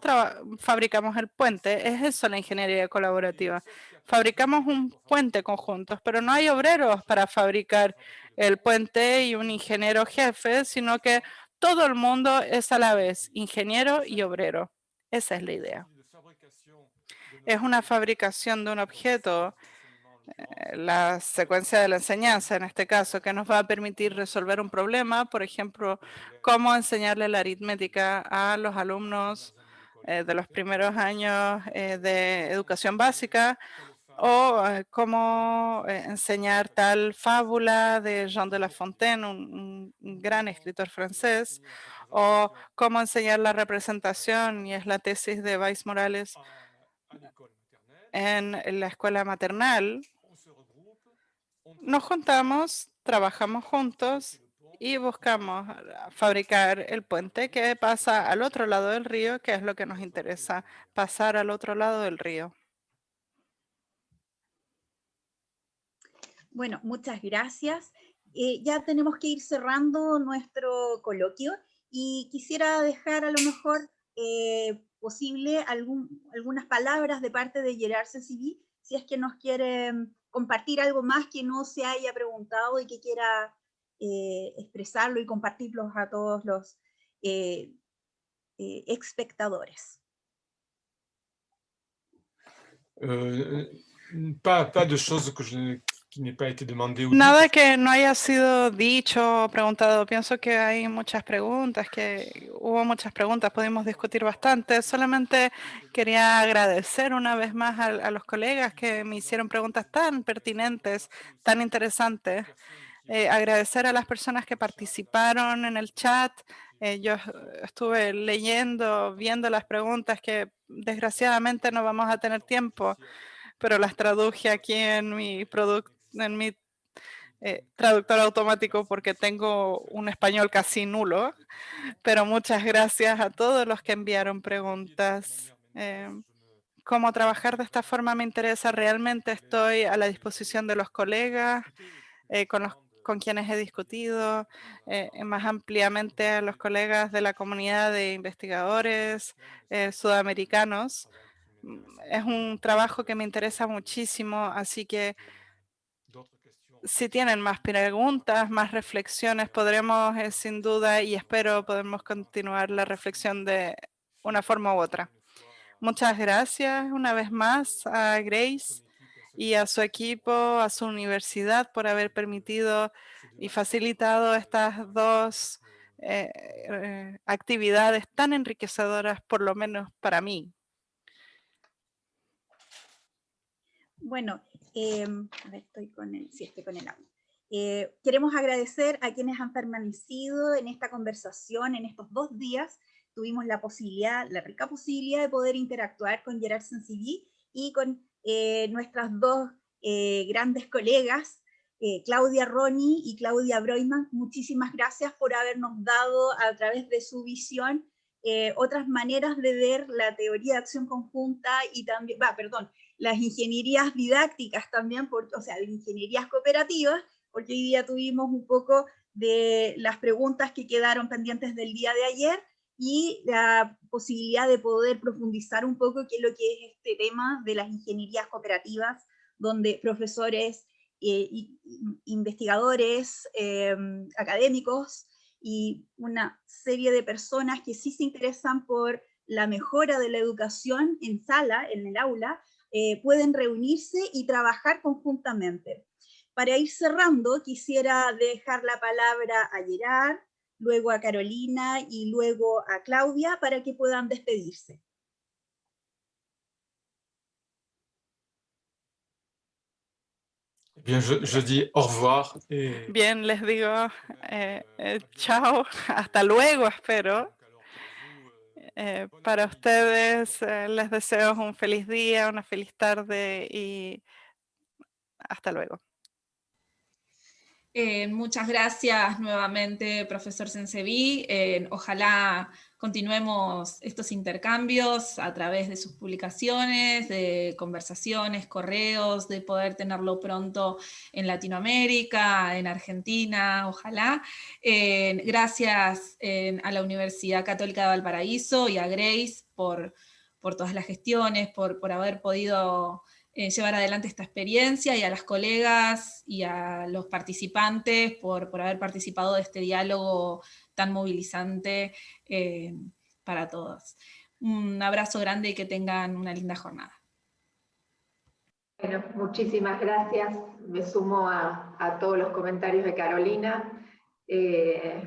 fabricamos el puente. Es eso la ingeniería colaborativa. Fabricamos un puente conjuntos, pero no hay obreros para fabricar el puente y un ingeniero jefe, sino que todo el mundo es a la vez ingeniero y obrero. Esa es la idea. Es una fabricación de un objeto la secuencia de la enseñanza, en este caso, que nos va a permitir resolver un problema, por ejemplo, cómo enseñarle la aritmética a los alumnos de los primeros años de educación básica, o cómo enseñar tal fábula de Jean de La Fontaine, un gran escritor francés, o cómo enseñar la representación, y es la tesis de Weiss Morales, en la escuela maternal. Nos juntamos, trabajamos juntos y buscamos fabricar el puente que pasa al otro lado del río, que es lo que nos interesa, pasar al otro lado del río. Bueno, muchas gracias. Ya tenemos que ir cerrando nuestro coloquio y quisiera dejar a lo mejor posible algunas palabras de parte de Gerard Sensibi, si es que nos quiere compartir algo más que no se haya preguntado y que quiera expresarlo y compartirlo a todos los espectadores. Pas de choses qui n'aient pas été demandées ou dites. Nada que no haya sido dicho o preguntado. Pienso que hay muchas preguntas, que hubo muchas preguntas, pudimos discutir bastante. Solamente quería agradecer una vez más a los colegas que me hicieron preguntas tan pertinentes, tan interesantes. Agradecer a las personas que participaron en el chat. Yo estuve leyendo, viendo las preguntas que desgraciadamente no vamos a tener tiempo, pero las traduje aquí en mi traductor automático porque tengo un español casi nulo, pero muchas gracias a todos los que enviaron preguntas. Cómo trabajar de esta forma me interesa. Realmente estoy a la disposición de los colegas con quienes he discutido, más ampliamente a los colegas de la comunidad de investigadores sudamericanos. Es un trabajo que me interesa muchísimo, así que si tienen más preguntas, más reflexiones, podremos sin duda, y espero podemos continuar la reflexión de una forma u otra. Muchas gracias una vez más a Grace y a su equipo, a su universidad por haber permitido y facilitado estas dos actividades tan enriquecedoras, por lo menos para mí. Bueno, a ver, estoy con el audio. Queremos agradecer a quienes han permanecido en esta conversación en estos 2 días. Tuvimos la rica posibilidad de poder interactuar con Gerard Sensibi y con nuestras 2 grandes colegas, Claudia Ronny y Claudia Broiman. Muchísimas gracias por habernos dado a través de su visión otras maneras de ver la teoría de acción conjunta y también, las ingenierías didácticas también, o sea, de ingenierías cooperativas, porque hoy día tuvimos un poco de las preguntas que quedaron pendientes del día de ayer y la posibilidad de poder profundizar un poco qué es lo que es este tema de las ingenierías cooperativas, donde profesores, investigadores, académicos y una serie de personas que sí se interesan por la mejora de la educación en sala, en el aula, pueden reunirse y trabajar conjuntamente. Para ir cerrando, quisiera dejar la palabra a Gerard, luego a Carolina y luego a Claudia para que puedan despedirse. Bien, je dis au revoir. Bien, les digo chao, hasta luego, espero. Para ustedes les deseo un feliz día, una feliz tarde y hasta luego. Muchas gracias nuevamente, profesor Sensibi. Ojalá continuemos estos intercambios a través de sus publicaciones, de conversaciones, correos, de poder tenerlo pronto en Latinoamérica, en Argentina, ojalá. Gracias a la Universidad Católica de Valparaíso y a Grace por todas las gestiones, por haber podido llevar adelante esta experiencia, y a las colegas y a los participantes por haber participado de este diálogo tan movilizante para todos. Un abrazo grande y que tengan una linda jornada. Bueno, muchísimas gracias. Me sumo a todos los comentarios de Carolina.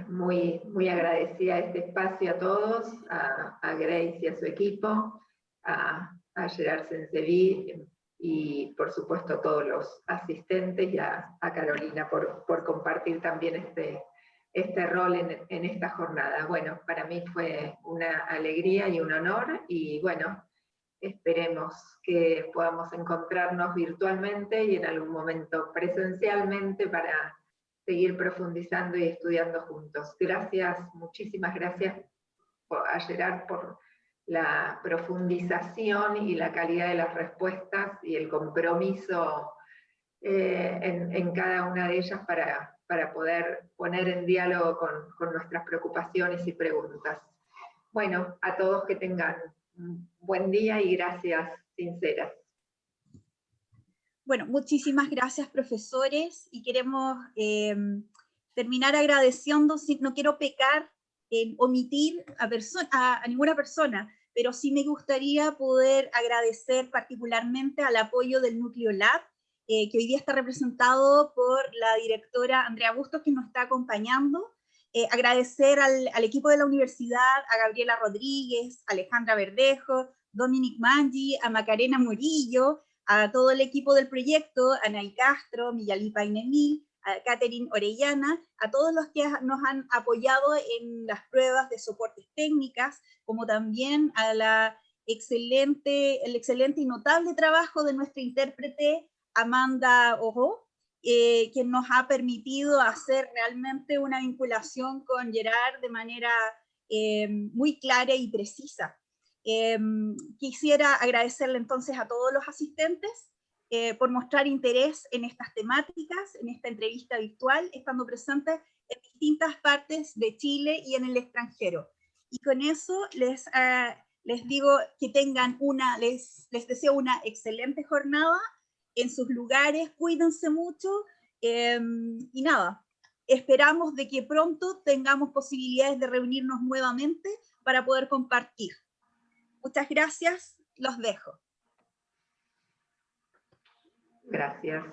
Muy agradecida a este espacio a todos, a Grace y a su equipo, a Gerard Sensevi y por supuesto a todos los asistentes y a Carolina por compartir también este rol en esta jornada. Bueno, para mí fue una alegría y un honor, y bueno, esperemos que podamos encontrarnos virtualmente y en algún momento presencialmente para seguir profundizando y estudiando juntos. Gracias, muchísimas gracias a Gerard por la profundización y la calidad de las respuestas y el compromiso en cada una de ellas para poder poner en diálogo con nuestras preocupaciones y preguntas. Bueno, a todos que tengan un buen día y gracias sinceras. Bueno, muchísimas gracias, profesores, y queremos terminar agradeciendo, no quiero pecar en omitir a ninguna persona, pero sí me gustaría poder agradecer particularmente al apoyo del Núcleo Lab, que hoy día está representado por la directora Andrea Bustos, que nos está acompañando. Agradecer al equipo de la universidad, a Gabriela Rodríguez, Alejandra Verdejo, Dominic Mangi, a Macarena Murillo, a todo el equipo del proyecto, a Nay Castro, Miyalipa Inemí, a Catherine Orellana, a todos los que nos han apoyado en las pruebas de soportes técnicas, como también a el excelente y notable trabajo de nuestra intérprete Amanda Ojo, quien nos ha permitido hacer realmente una vinculación con Gerard de manera muy clara y precisa. Quisiera agradecerle entonces a todos los asistentes por mostrar interés en estas temáticas, en esta entrevista virtual, estando presentes en distintas partes de Chile y en el extranjero. Y con eso les digo que tengan les deseo una excelente jornada en sus lugares, cuídense mucho, y nada, esperamos de que pronto tengamos posibilidades de reunirnos nuevamente para poder compartir. Muchas gracias, los dejo. Gracias.